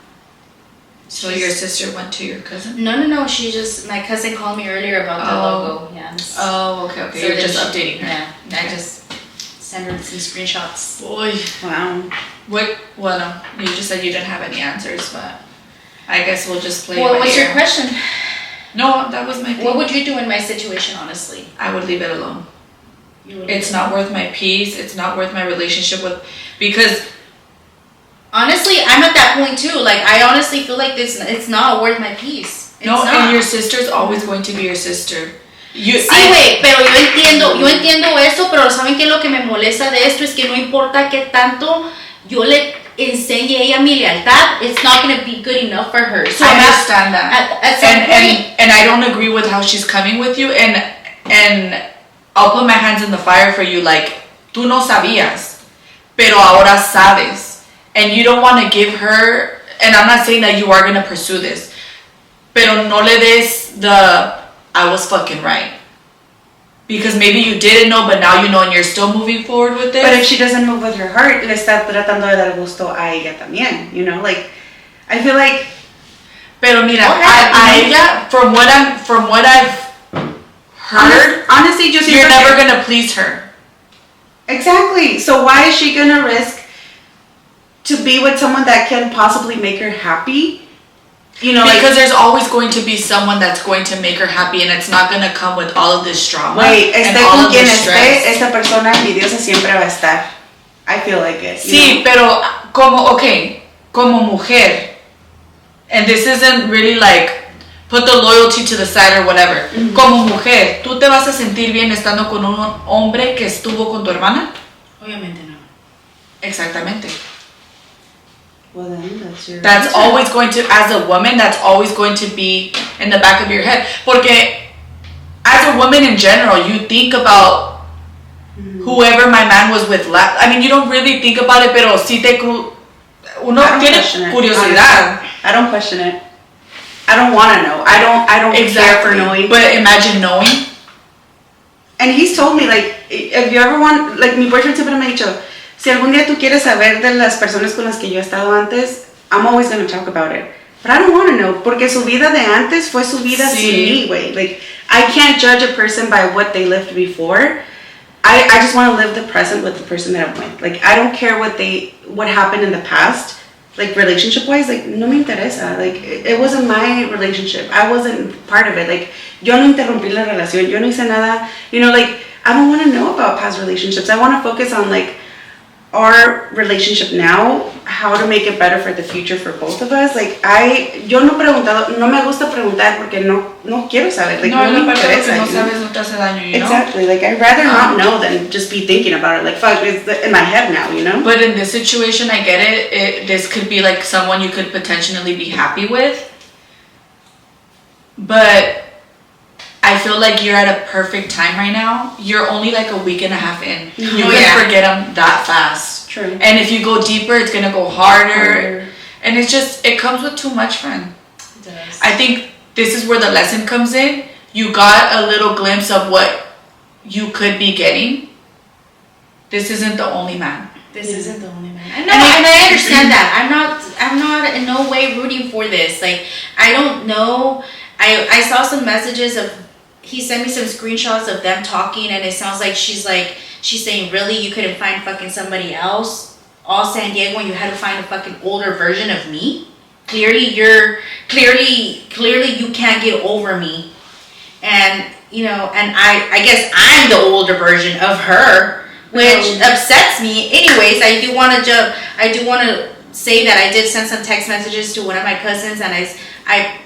So your sister went to your cousin? No. My cousin called me earlier about the logo. Yeah. Oh, okay. So you're just updating her. Yeah. Okay. I just sent her some screenshots. Boy. Wow. Well, no. You just said you didn't have any answers, but I guess we'll just play. Well, what's your question? No, that was my thing. What would you do in my situation, honestly? I would leave it alone. It's not worth my peace. It's not worth my relationship with, because honestly, I'm at that point too. Like, I honestly feel like it's not worth my peace. And your sister's always going to be your sister. Güey, pero yo entiendo eso, pero ¿saben qué? Lo que me molesta de esto es que no importa qué tanto yo le enseñe a ella mi lealtad, it's not going to be good enough for her. So I understand that. At some point, and I don't agree with how she's coming with you, and I'll put my hands in the fire for you, like, tú no sabías, pero ahora sabes. And you don't want to give her, and I'm not saying that you are going to pursue this, pero no le des the, I was fucking right. Because maybe you didn't know, but now you know, and you're still moving forward with it. But if she doesn't move with her heart, le está tratando de dar gusto a ella también, you know, like, I feel like. Pero mira, a ella, from what I've heard, honestly, you're never gonna please her. Exactly. So why is she gonna risk to be with someone that can possibly make her happy? You know, because there's always going to be someone that's going to make her happy, and it's not going to come with all of this drama. Wait, and all of this stress. Esta persona envidiosa siempre va a estar. I feel like it. Sí, pero como mujer, and this isn't really like put the loyalty to the side or whatever. Mm-hmm. Como mujer, ¿tú te vas a sentir bien estando con un hombre que estuvo con tu hermana? Obviamente no. Exactamente. Well, then That's always going to, as a woman, that's always going to be in the back of your head. Porque as a woman in general, you think about whoever my man was with last. I mean, you don't really think about it, pero si te uno tiene curiosidad. I don't question it. I don't want to know. I don't care for knowing. But imagine knowing. And he's told me, like, if you ever want, like, mi boyfriend siempre me ha dicho, si algún día tú quieres saber de las personas con las que yo he estado antes, I'm always going to talk about it. But I don't want to know, porque su vida de antes fue su vida sin mí, güey. Like, I can't judge a person by what they lived before. I just want to live the present with the person that I'm with. Like, I don't care what happened in the past. Like, relationship-wise, like, no me interesa. Like, it wasn't my relationship. I wasn't part of it. Like, yo no interrumpí la relación. Yo no hice nada. You know, like, I don't want to know about past relationships. I want to focus on, like, our relationship now, how to make it better for the future for both of us. Like, yo no me gusta preguntar porque no quiero saber. Like, no me interesa. No sabes, no te hace daño, you know? Exactly. Like, I'd rather not know than just be thinking about it. Like, fuck, it's in my head now, you know? But in this situation, I get it. This could be, like, someone you could potentially be happy with. But I feel like you're at a perfect time right now. You're only like a week and a half in. You can forget them that fast. True. And if you go deeper, it's going to go harder. And it's just, it comes with too much, friend. It does. I think this is where the lesson comes in. You got a little glimpse of what you could be getting. This isn't the only man. This isn't the only man. And I understand that. I'm not in no way rooting for this. Like, I don't know. I saw some messages of, he sent me some screenshots of them talking, and it sounds like she's saying, really, you couldn't find fucking somebody else, all San Diego, and you had to find a fucking older version of me? Clearly you can't get over me. And, you know, and I guess I'm the older version of her, which upsets me. Anyways, I do want to say that I did send some text messages to one of my cousins, and I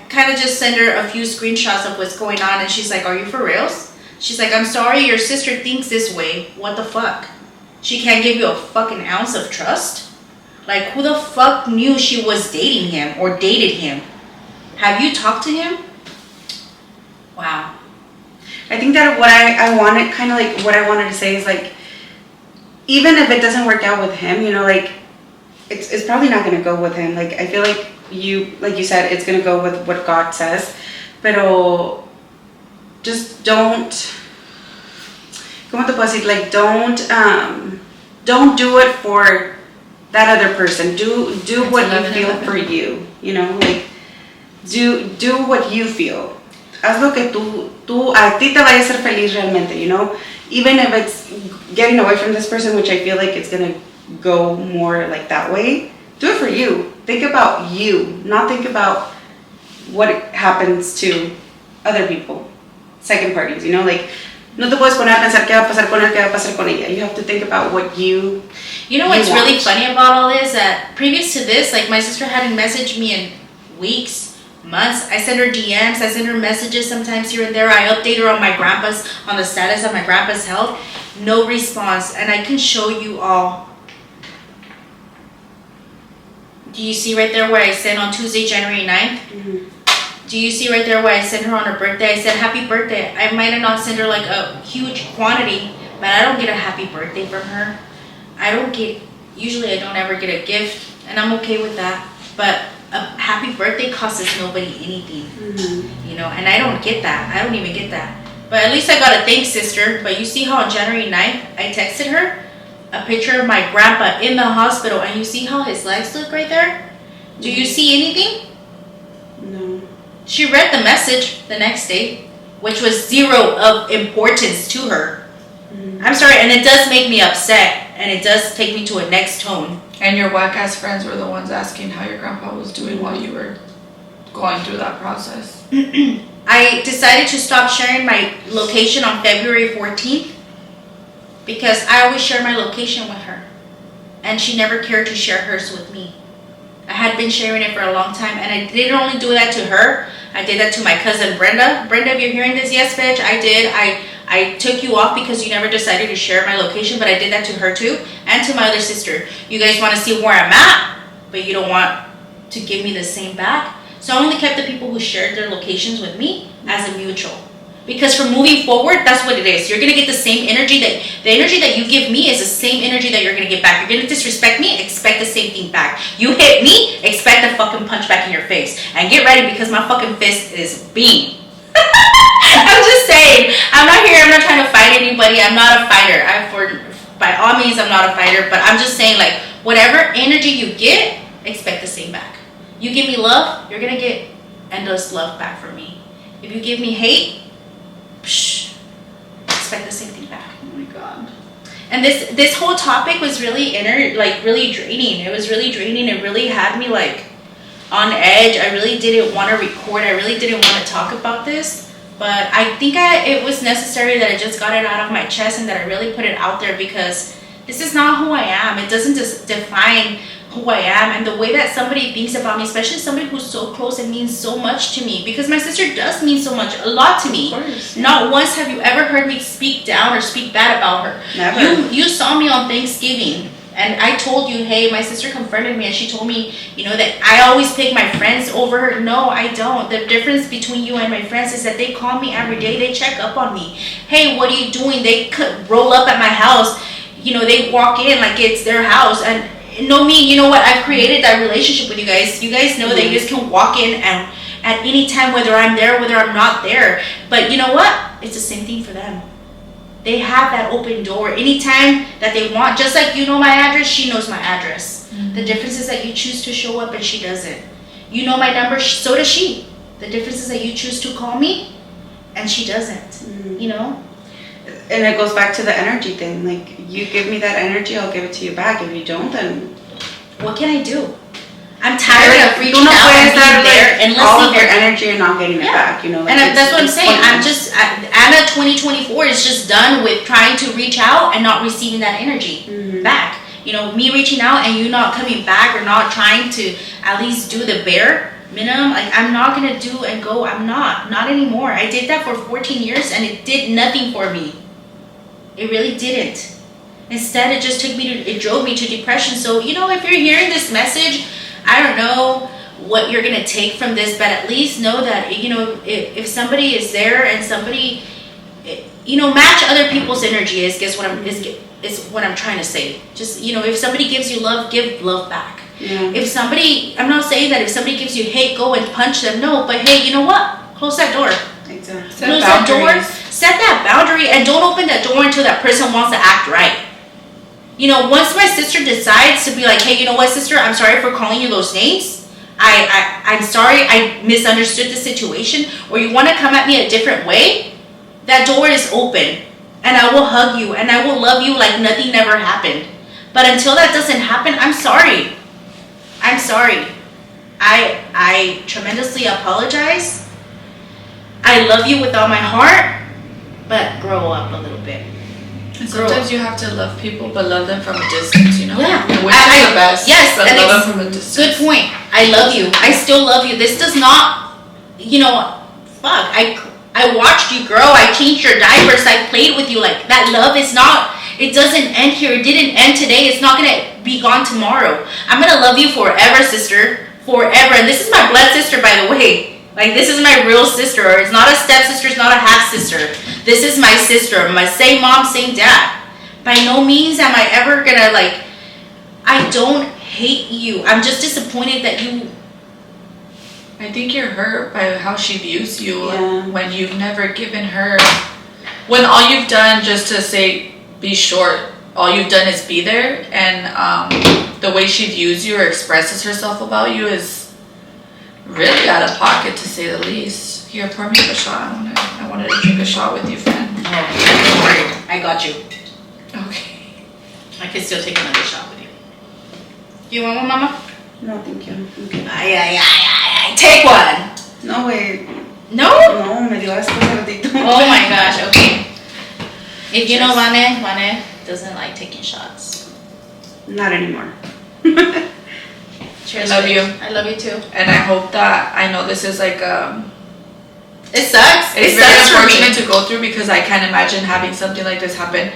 kind of just send her a few screenshots of what's going on, and she's like, are you for reals? She's like, I'm sorry your sister thinks this way. What the fuck? She can't give you a fucking ounce of trust? Like, who the fuck knew she was dating him or dated him? Have you talked to him? Wow. I think that what I wanted, kind of like what I wanted to say is, like, even if it doesn't work out with him, you know, like, it's probably not going to go with him. Like, I feel like like you said, it's going to go with what God says. Pero just don't, ¿cómo te puedo decir? Like, don't do it for that other person. Do what you feel for you, you know? Like, do what you feel. Haz lo que tú a ti te vaya a hacer feliz realmente, you know? Even if it's getting away from this person, which I feel like it's going to go more like that way, do it for you. Think about you, not think about what happens to other people, second parties, you know? Like, no te puedes poner a pensar qué va a pasar con él, qué va a pasar con ella. You have to think about what you know what's really funny about all this? That previous to this, like, my sister hadn't messaged me in weeks, months. I send her DMs, I send her messages sometimes here and there. I update her on the status of my grandpa's health. No response. And I can show you all. Do you see right there where I sent on Tuesday, January 9th? Mm-hmm. Do you see right there where I sent her on her birthday? I said, happy birthday. I might have not sent her like a huge quantity, but I don't get a happy birthday from her. Usually I don't ever get a gift, and I'm okay with that. But a happy birthday costs nobody anything, you know, and I don't get that. I don't even get that. But at least I got a thanks, sister. But you see how on January 9th, I texted her a picture of my grandpa in the hospital, and you see how his legs look right there? Do you see anything? No. She read the message the next day, which was zero of importance to her. I'm sorry, and it does make me upset, and it does take me to a next tone. And your whack-ass friends were the ones asking how your grandpa was doing while you were going through that process. I decided to stop sharing my location on February 14th because I always share my location with her, and she never cared to share hers with me. I had been sharing it for a long time, and I didn't only do that to her. I did that to my cousin Brenda. Brenda, if you're hearing this, yes, bitch, I did. I took you off because you never decided to share my location, but I did that to her too, and to my other sister. You guys want to see where I'm at, but you don't want to give me the same back. So I only kept the people who shared their locations with me as a mutual. Because from moving forward, that's what it is. You're gonna get the same energy the energy that you give me is the same energy that you're gonna get back. You're gonna disrespect me, expect the same thing back. You hit me, expect a fucking punch back in your face. And get ready because my fucking fist is beam. I'm just saying, I'm not trying to fight anybody. I'm not a fighter. By all means, I'm not a fighter, but I'm just saying, like, whatever energy you get, expect the same back. You give me love, you're gonna get endless love back from me. If you give me hate, expect the same thing back. Oh my God. And this whole topic was really really draining. It was really draining. It really had me like on edge. I really didn't want to record. I really didn't want to talk about this. But I think it was necessary that I just got it out of my chest and that I really put it out there because this is not who I am. It doesn't just define who I am, and the way that somebody thinks about me, especially somebody who's so close and means so much to me, because my sister does mean so much, a lot to me. Of course, yeah. Not once have you ever heard me speak down or speak bad about her. Never. You saw me on Thanksgiving, and I told you, hey, my sister confronted me, and she told me, that I always pick my friends over her. No, I don't. The difference between you and my friends is that they call me every day. They check up on me. Hey, what are you doing? They could roll up at my house. They walk in like it's their house, and know me, you know what? I've created that relationship with you guys. You guys know that you guys can walk in and at any time, whether I'm there, whether I'm not there. But you know what? It's the same thing for them. They have that open door anytime that they want. Just like you know my address, she knows my address. Mm-hmm. The difference is that you choose to show up and she doesn't. You know my number, so does she. The difference is that you choose to call me and she doesn't. Mm-hmm. And it goes back to the energy thing. Like, you give me that energy, I'll give it to you back. If you don't, then what can I do? I'm tired of reaching out and being there and all of your energy and not getting it back. And that's what I'm saying. Anna 2024 is just done with trying to reach out and not receiving that energy back. Me reaching out and you not coming back or not trying to at least do the bare minimum. Like, I'm not gonna do and go. I'm not anymore. I did that for 14 years and it did nothing for me. It really didn't. Instead, it drove me to depression. So, if you're hearing this message, I don't know what you're going to take from this, but at least know that, if somebody is there and somebody, match other people's energy is what I'm trying to say. Just, if somebody gives you love, give love back. Yeah. I'm not saying that if somebody gives you hate, go and punch them. No, but hey, you know what? Close that door. Exactly. Close that door. Set that boundary and don't open that door until that person wants to act right. Once my sister decides to be like, hey, you know what, sister, I'm sorry for calling you those names. I'm sorry, I misunderstood the situation. Or you want to come at me a different way, that door is open. And I will hug you and I will love you like nothing ever happened. But until that doesn't happen, I'm sorry. I'm sorry. I tremendously apologize. I love you with all my heart. But grow up a little bit. And sometimes you have to love people, but love them from a distance, Yeah. Which is the best. Yes, but love them from a distance. Good point. I love you. I still love you. This does not, fuck. I watched you grow. I changed your diapers. I played with you. Like, that love is not, it doesn't end here. It didn't end today. It's not going to be gone tomorrow. I'm going to love you forever, sister. Forever. And this is my blood sister, by the way. Like, this is my real sister. It's not a stepsister. It's not a half-sister. This is my sister. My same mom, same dad. By no means am I ever going to, I don't hate you. I'm just disappointed that you... I think you're hurt by how she views you when you've never given her... When all you've done, just to say, be short, all you've done is be there. And the way she views you or expresses herself about you is... really out of pocket, to say the least. Here, pour me up a shot. I wanted to drink a shot with you, friend. Oh, don't worry. I got you. Okay. I can still take another shot with you. You want one, Mama? No, thank you. Okay. Ay. Take one. No, wait. No? No, me dio asco ratito. Oh my gosh, okay. If you know Vane doesn't like taking shots. Not anymore. Cheers. I love you. I love you too. And I hope that, I know this is it sucks. It's very unfortunate to go through, because I can't imagine having something like this happen.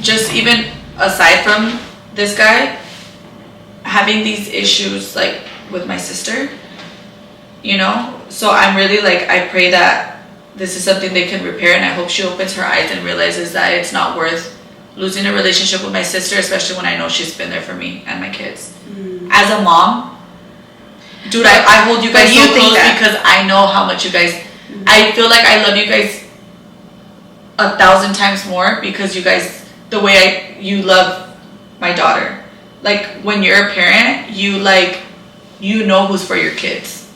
Just even aside from this guy, having these issues, like with my sister, you know? So I'm really like, I pray that this is something they can repair, and I hope she opens her eyes and realizes that it's not worth losing a relationship with my sister, especially when I know she's been there for me and my kids. As a mom, dude, I hold you guys so close because I know how much you guys, I feel like I love you guys 1,000 times more because you guys, the way you love my daughter. Like, when you're a parent, you know who's for your kids.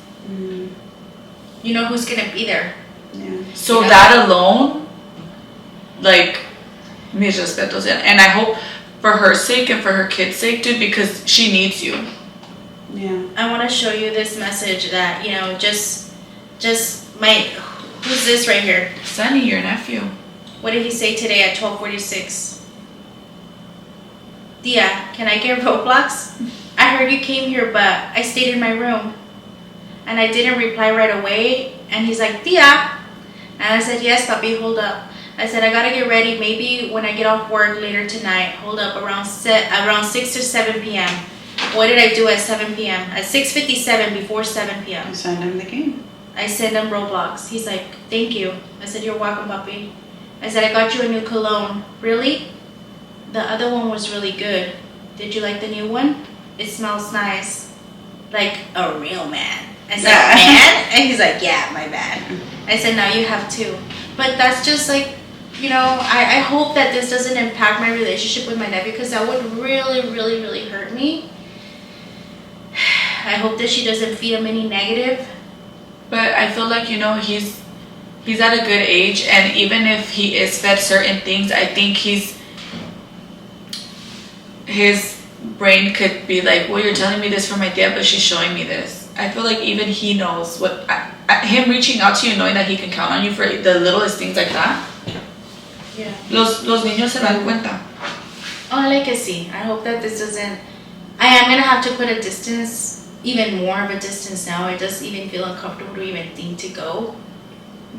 You know who's gonna be there. Yeah. So that alone, like, mis respetos. And I hope for her sake and for her kids' sake, dude, because she needs you. Yeah. I want to show you this message that, you know, just who's this right here? Sonny, your nephew. What did he say today at 12:46? Tia, can I get Roblox? I heard you came here, but I stayed in my room. And I didn't reply right away. And he's like, Tia. And I said, yes, papi, hold up. I said, I gotta get ready. Maybe when I get off work later tonight. Hold up, around 6 or 7 p.m. What did I do at 7 p.m.? At 6:57 before 7 p.m. You signed him the game. I sent him Roblox. He's like, thank you. I said, you're welcome, papi. I said, I got you a new cologne. Really? The other one was really good. Did you like the new one? It smells nice. Like a real man. I said, man? And he's like, yeah, my bad. I said, now you have two. But that's just like, you know, I hope that this doesn't impact my relationship with my nephew, because that would really, really, really hurt me. I hope that she doesn't feed him any negative. But I feel like, you know, he's at a good age, and even if he is fed certain things, I think his brain could be like, well, you're telling me this for my dad, but she's showing me this. I feel like even he knows what, him reaching out to you, knowing that he can count on you for the littlest things like that. Yeah. Los niños se dan cuenta. Ojalá que sí. I hope that this doesn't, I am going to have to put a distance, even more of a distance now. It doesn't even feel uncomfortable to even think to go.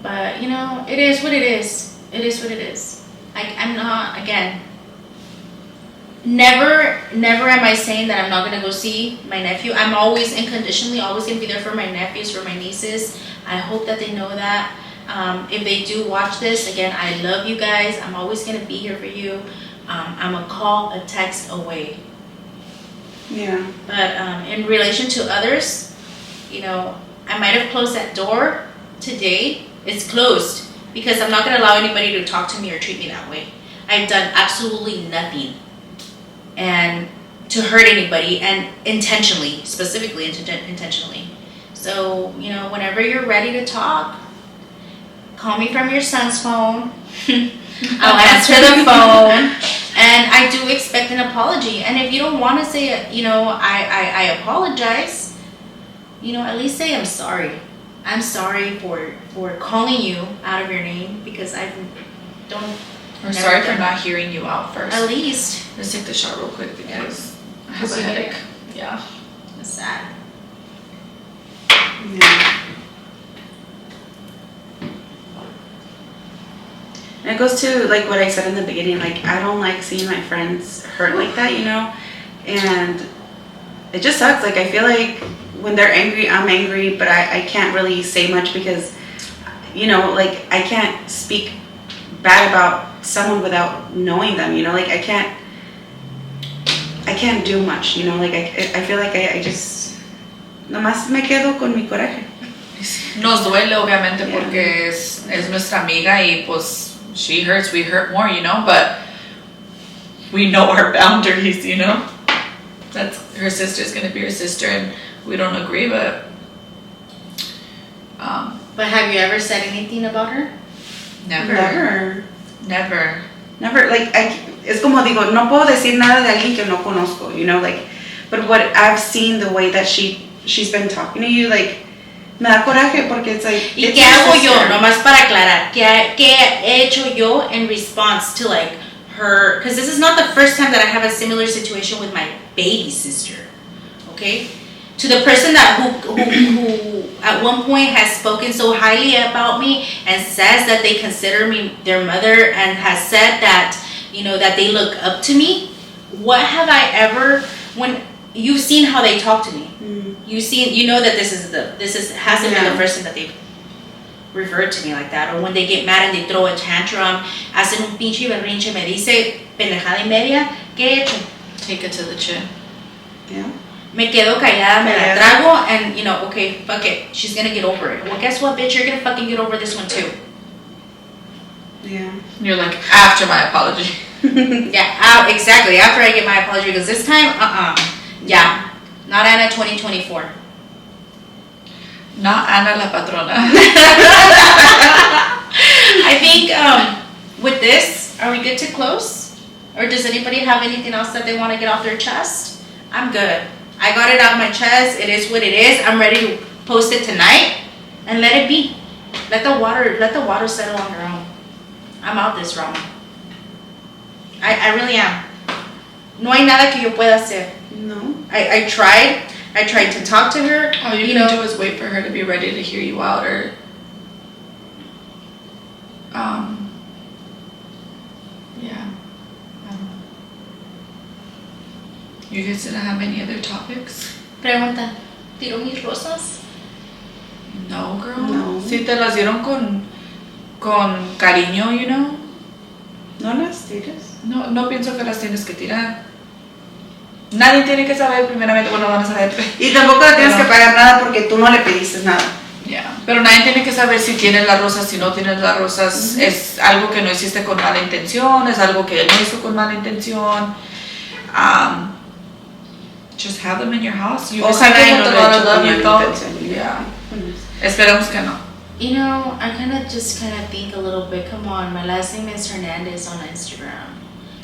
But, you know, it is what it is. It is what it is. I'm not, again, never am I saying that I'm not going to go see my nephew. I'm always unconditionally always going to be there for my nephews, for my nieces. I hope that they know that. If they do watch this, again, I love you guys. I'm always going to be here for you. I'm a call, a text away. Yeah. But in relation to others, you know, I might have closed that door today. It's closed because I'm not going to allow anybody to talk to me or treat me that way. I've done absolutely nothing and to hurt anybody, and intentionally, specifically intentionally. So, you know, whenever you're ready to talk, call me from your son's phone. I'll answer the phone, and I do expect an apology. And if you don't want to say, you know, I apologize, you know, at least say I'm sorry. I'm sorry for calling you out of your name because I don't. Or sorry for not hearing you out first. At least. Let's take the shot real quick because I have a headache. Yeah. That's sad. Yeah. And it goes to like what I said in the beginning, like I don't like seeing my friends hurt like that, you know, and it just sucks. Like I feel like when they're angry, I'm angry, but I can't really say much because, you know, like I can't speak bad about someone without knowing them, you know, like I can't do much, you know, like I feel like I just nomás me quedo con mi coraje. Nos duele obviamente porque es nuestra amiga y pues she hurts, we hurt more, you know, but we know our boundaries, you know. That's her sister's gonna be her sister and we don't agree, but have you ever said anything about her? Never. Like es como digo, no puedo decir nada de alguien que no conozco, you know, like, but what I've seen, the way that she's been talking to you, like, me da coraje porque it's like. ¿Y qué hago yo? Nomás para aclarar, ¿qué he hecho yo in response to like her? Because this is not the first time that I have a similar situation with my baby sister. Okay, to the person that who at one point has spoken so highly about me and says that they consider me their mother and has said that, you know, that they look up to me. What have I ever, when you've seen how they talk to me. Mm-hmm. You know that this hasn't been the first time that they've referred to me like that. Or when they get mad and they throw a tantrum, hacen un pinche berrinche, me dice pendejada y media, ¿qué he hecho? Take it to the chin. Yeah. Me quedo callada, me la trago, and okay, fuck it, she's gonna get over it. Well, guess what, bitch, you're gonna fucking get over this one too. Yeah. You're like, after my apology. Yeah, exactly, after I get my apology, because this time, yeah, not Anna 2024. Not Ana la patrona. I think with this, are we good to close? Or does anybody have anything else that they want to get off their chest? I'm good. I got it out of my chest. It is what it is. I'm ready to post it tonight and let it be. Let the water settle on their own. I'm out this wrong. I really am. No hay nada que yo pueda hacer. No. I tried to talk to her. All you can do is wait for her to be ready to hear you out, or yeah. You guys didn't have any other topics? Pregunta, ¿tiro mis rosas? No, girl. No. Si te las dieron con cariño, No las tires. No pienso que las tienes que tirar. Nadie tiene que saber, primeramente, bueno, van a saber. Y tampoco le tienes que pagar nada porque tú no le pediste nada. Yeah. Pero nadie tiene que saber si tienes las rosas, si no tienes las rosas. Mm-hmm. Es algo que no hiciste con mala intención, es algo que él no hizo con mala intención. Just have them in your house. You Ojalá y no with lo a lot he of hecho love, con you mala thought. intención. Yeah. Esperamos que no. I kind of think a little bit. Come on, my last name is Hernandez on Instagram.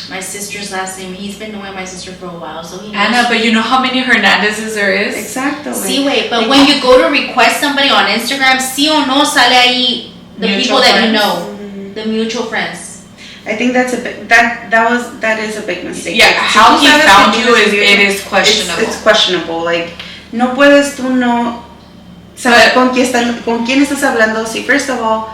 My sister's last name, he's been knowing my sister for a while, so he knows. Anna, but you know how many Hernandezes there is? Exactly. Sí, wait, but when you go to request somebody on Instagram, sí o no sale ahí the Mutual people that friends. you know, Mm-hmm. the mutual friends. I think that's a big, that is a big mistake. Yeah, Like, how si he tú sabes found que you tienes it mutual- is questionable. It's questionable. Like, no puedes tú no saber con quién estás hablando. See, first of all,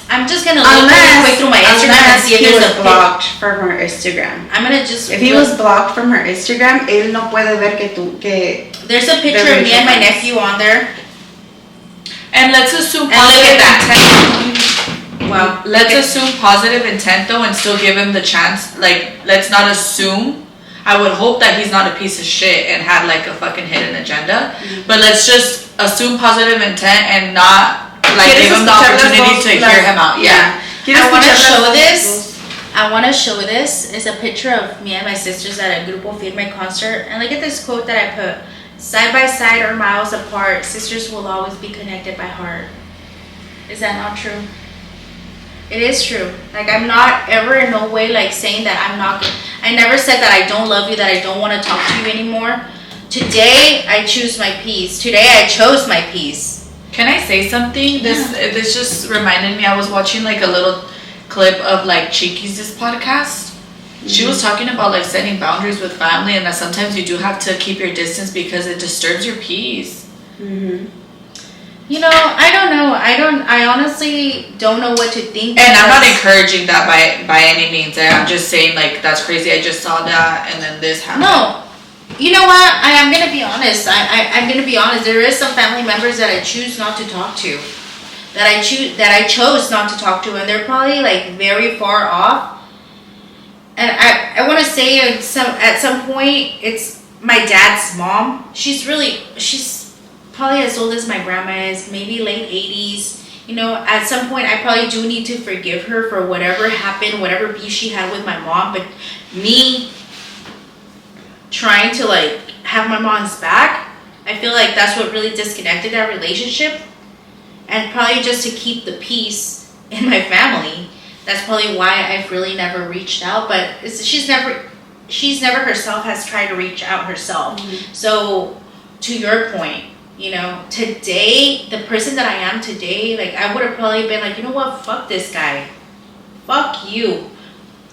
I'm just gonna look really quick through my Instagram and see if he there's was a blocked from her Instagram. I'm gonna just. If he was blocked from her Instagram, él no puede ver que There's a picture of me and my nephew on there. And let's assume And look positive at intent. Wow. Let's assume positive intent though and still give him the chance. Like, let's not assume. I would hope that he's not a piece of shit and had like a fucking hidden agenda. Mm-hmm. But let's just assume positive intent and not like give him the opportunity to hear him out. Yeah. I want to show this. I want to show this. It's a picture of me and my sisters at a Grupo Firme concert. And look at this quote that I put. Side by side or miles apart, sisters will always be connected by heart. Is that not true? It is true. Like, I'm not ever in no way like saying that I'm not good. I never said that I don't love you, that I don't want to talk to you anymore. Today, I choose my peace. Today, I chose my peace. Can I say something? This just reminded me. I was watching like a little clip of like Chiquis' podcast. Mm-hmm. She was talking about like setting boundaries with family, and that sometimes you do have to keep your distance because it disturbs your peace. Mm-hmm. I don't know. I honestly don't know what to think. And I'm not encouraging that by any means. I'm just saying like that's crazy. I just saw that, and then this happened. No. You know what? I'm gonna be honest. I'm gonna be honest. There is some family members that I choose not to talk to, that I chose not to talk to, and they're probably like very far off. And I want to say at some point, it's my dad's mom. She's probably as old as my grandma is, maybe late 80s. At some point, I probably do need to forgive her for whatever happened, whatever beef she had with my mom. But me trying to like have my mom's back, I feel like that's what really disconnected that relationship, and probably just to keep the peace in my family. That's probably why I've really never reached out. But she's never herself has tried to reach out herself. Mm-hmm. So to your point, today, the person that I am today, like I would have probably been like, you know what, fuck this guy, fuck you.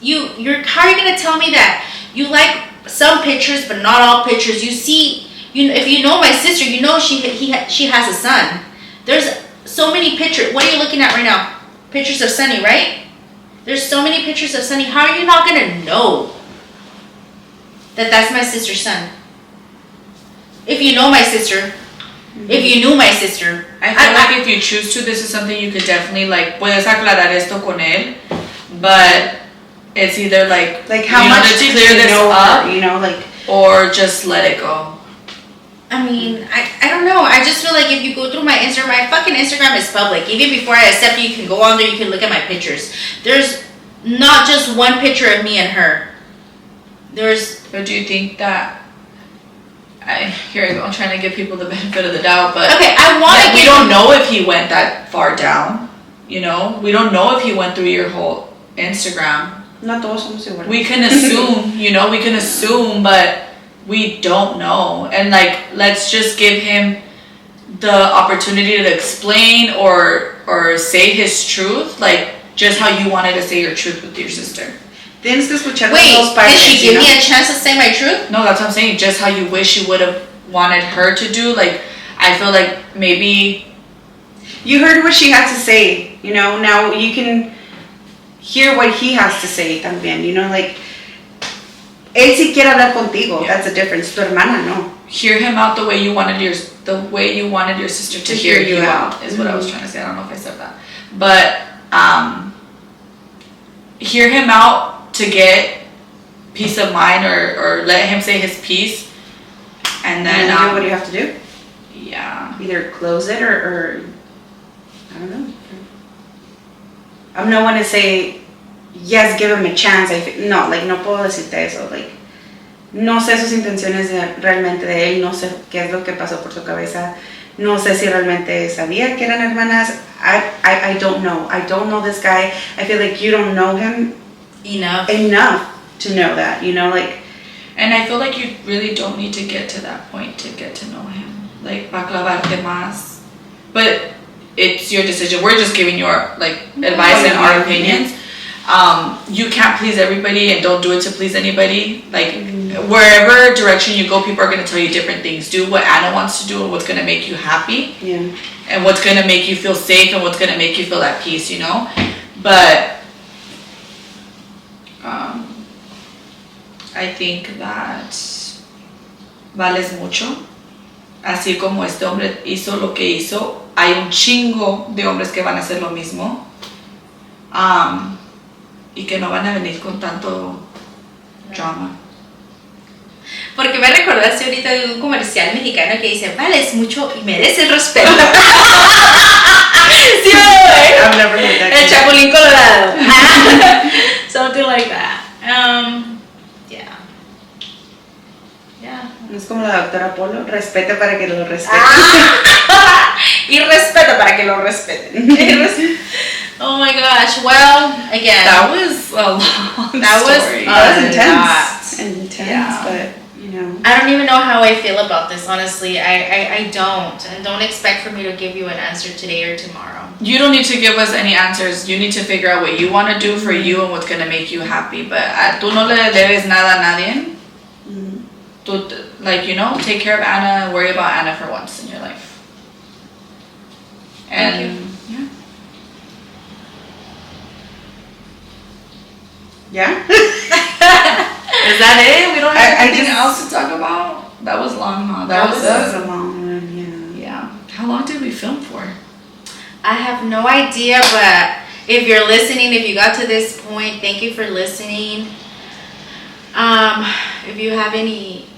How are you gonna tell me that you like some pictures but not all pictures? You see, if you know my sister, she has a son. There's so many pictures. What are you looking at right now? Pictures of Sunny, right? There's so many pictures of Sunny. How are you not gonna know that that's my sister's son? if you know my sister, if you knew my sister, I feel like if you choose to, this is something you could definitely like. Puedes aclarar esto con él, but it's either like how much let's do clear you this know up, her, or just let it go. I mean, I don't know. I just feel like if you go through my Instagram, my fucking Instagram is public. Even before I accept you, you can go on there, you can look at my pictures. There's not just one picture of me and her. But do you think that? Here I go. I'm trying to give people the benefit of the doubt, but okay, we don't know if he went that far down. You know, we don't know if he went through your whole Instagram. No todos somos iguales. We can assume, we can assume, but we don't know. And let's just give him the opportunity to explain or say his truth, just how you wanted to say your truth with your sister. Tienes que escuchar Wait, dos partes, did she give me a chance to say my truth? No, that's what I'm saying. Just how you wish you would have wanted her to do. I feel like maybe you heard what she had to say. Now you can hear what he has to say también. Él sí quiere hablar contigo. Yeah. That's the difference. Tu hermana no. Hear him out the way you wanted your sister to hear you out is what I was trying to say. I don't know if I said that, but hear him out to get peace of mind, or let him say his piece, and then what do you have to do? Yeah, either close it or I don't know. I'm no one to say yes, give him a chance. No puedo decirte eso. No sé sus intenciones realmente de él. No sé qué es lo que pasó por su cabeza. No sé si realmente sabía que eran hermanas. I don't know. I don't know this guy. I feel like you don't know him enough to know that. And I feel like you really don't need to get to that point to get to know him. Pa clavarte más. But it's your decision. We're just giving your advice and our opinions. You can't please everybody, and don't do it to please anybody. Wherever direction you go, people are going to tell you different things. Do what Anna wants to do, and what's going to make you happy, and what's going to make you feel safe, and what's going to make you feel at peace. But I think that vales mucho. Así como este hombre hizo lo que hizo, hay un chingo de hombres que van a hacer lo mismo. Y que no van a venir con tanto drama. Porque me recordaste ahorita de un comercial mexicano que dice, vales mucho y mereces respeto. ¿Sí, I've never heard that. El Chapulín Colorado. Something like that. Yeah. Es como la doctora Polo, respete para que lo respeten. Y respeta para que lo respeten. Oh my gosh. Well, again. That was a long story. That was intense. Yeah. But, I don't even know how I feel about this, honestly. I don't. And don't expect for me to give you an answer today or tomorrow. You don't need to give us any answers. You need to figure out what you want to do for you and what's going to make you happy. But tú no le debes nada a nadie. Tú, take care of Anna and worry about Anna for once in your life. And yeah. Is that it? We don't have anything just, else to talk about? That was long, huh? That was a long one, Yeah. How long did we film for? I have no idea, but if you're listening, if you got to this point, thank you for listening. If you have any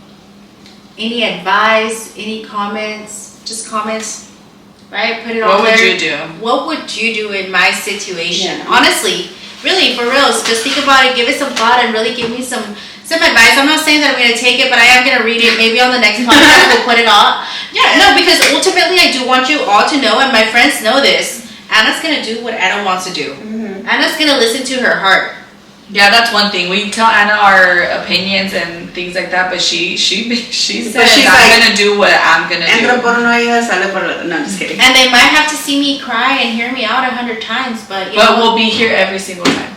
advice, any comments, just comments, right? Put it on there. What would you do? What would you do in my situation? Yeah. Honestly, really, for real, just think about it, give it some thought, and really give me some advice. I'm not saying that I'm going to take it, but I am going to read it. Maybe on the next podcast we'll put it on. Yeah, no, because ultimately I do want you all to know, and my friends know this. Anna's going to do what Anna wants to do. Anna's going to listen to her heart. Yeah, that's one thing. We tell Anna our opinions and things like that, but she says I'm gonna do what I'm gonna do. Entra por una oída, sale por la otra. No, I'm just kidding. And they might have to see me cry and hear me out 100 times, but we'll be here every single time.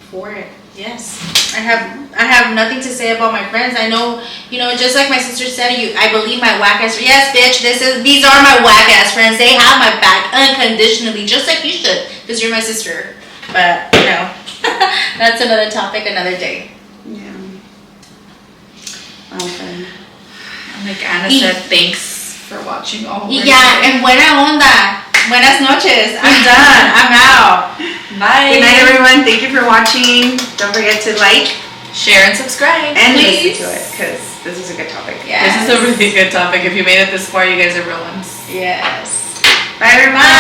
For it, yes. I have nothing to say about my friends. I know, just like my sister said, I believe my whack ass. Yes, bitch. These are my whack ass friends. They have my back unconditionally, just like you should, because you're my sister. But that's another topic, another day. Yeah. Okay. Like Anna said, thanks for watching all. Y ya, en buena onda. Buenas noches. I'm done. I'm out. Bye. Good night, everyone. Thank you for watching. Don't forget to like, share, and subscribe. and Please. listen to it because this is a good topic. Yes. This is a really good topic. If you made it this far, you guys are real ones. Yes. Bye, everyone.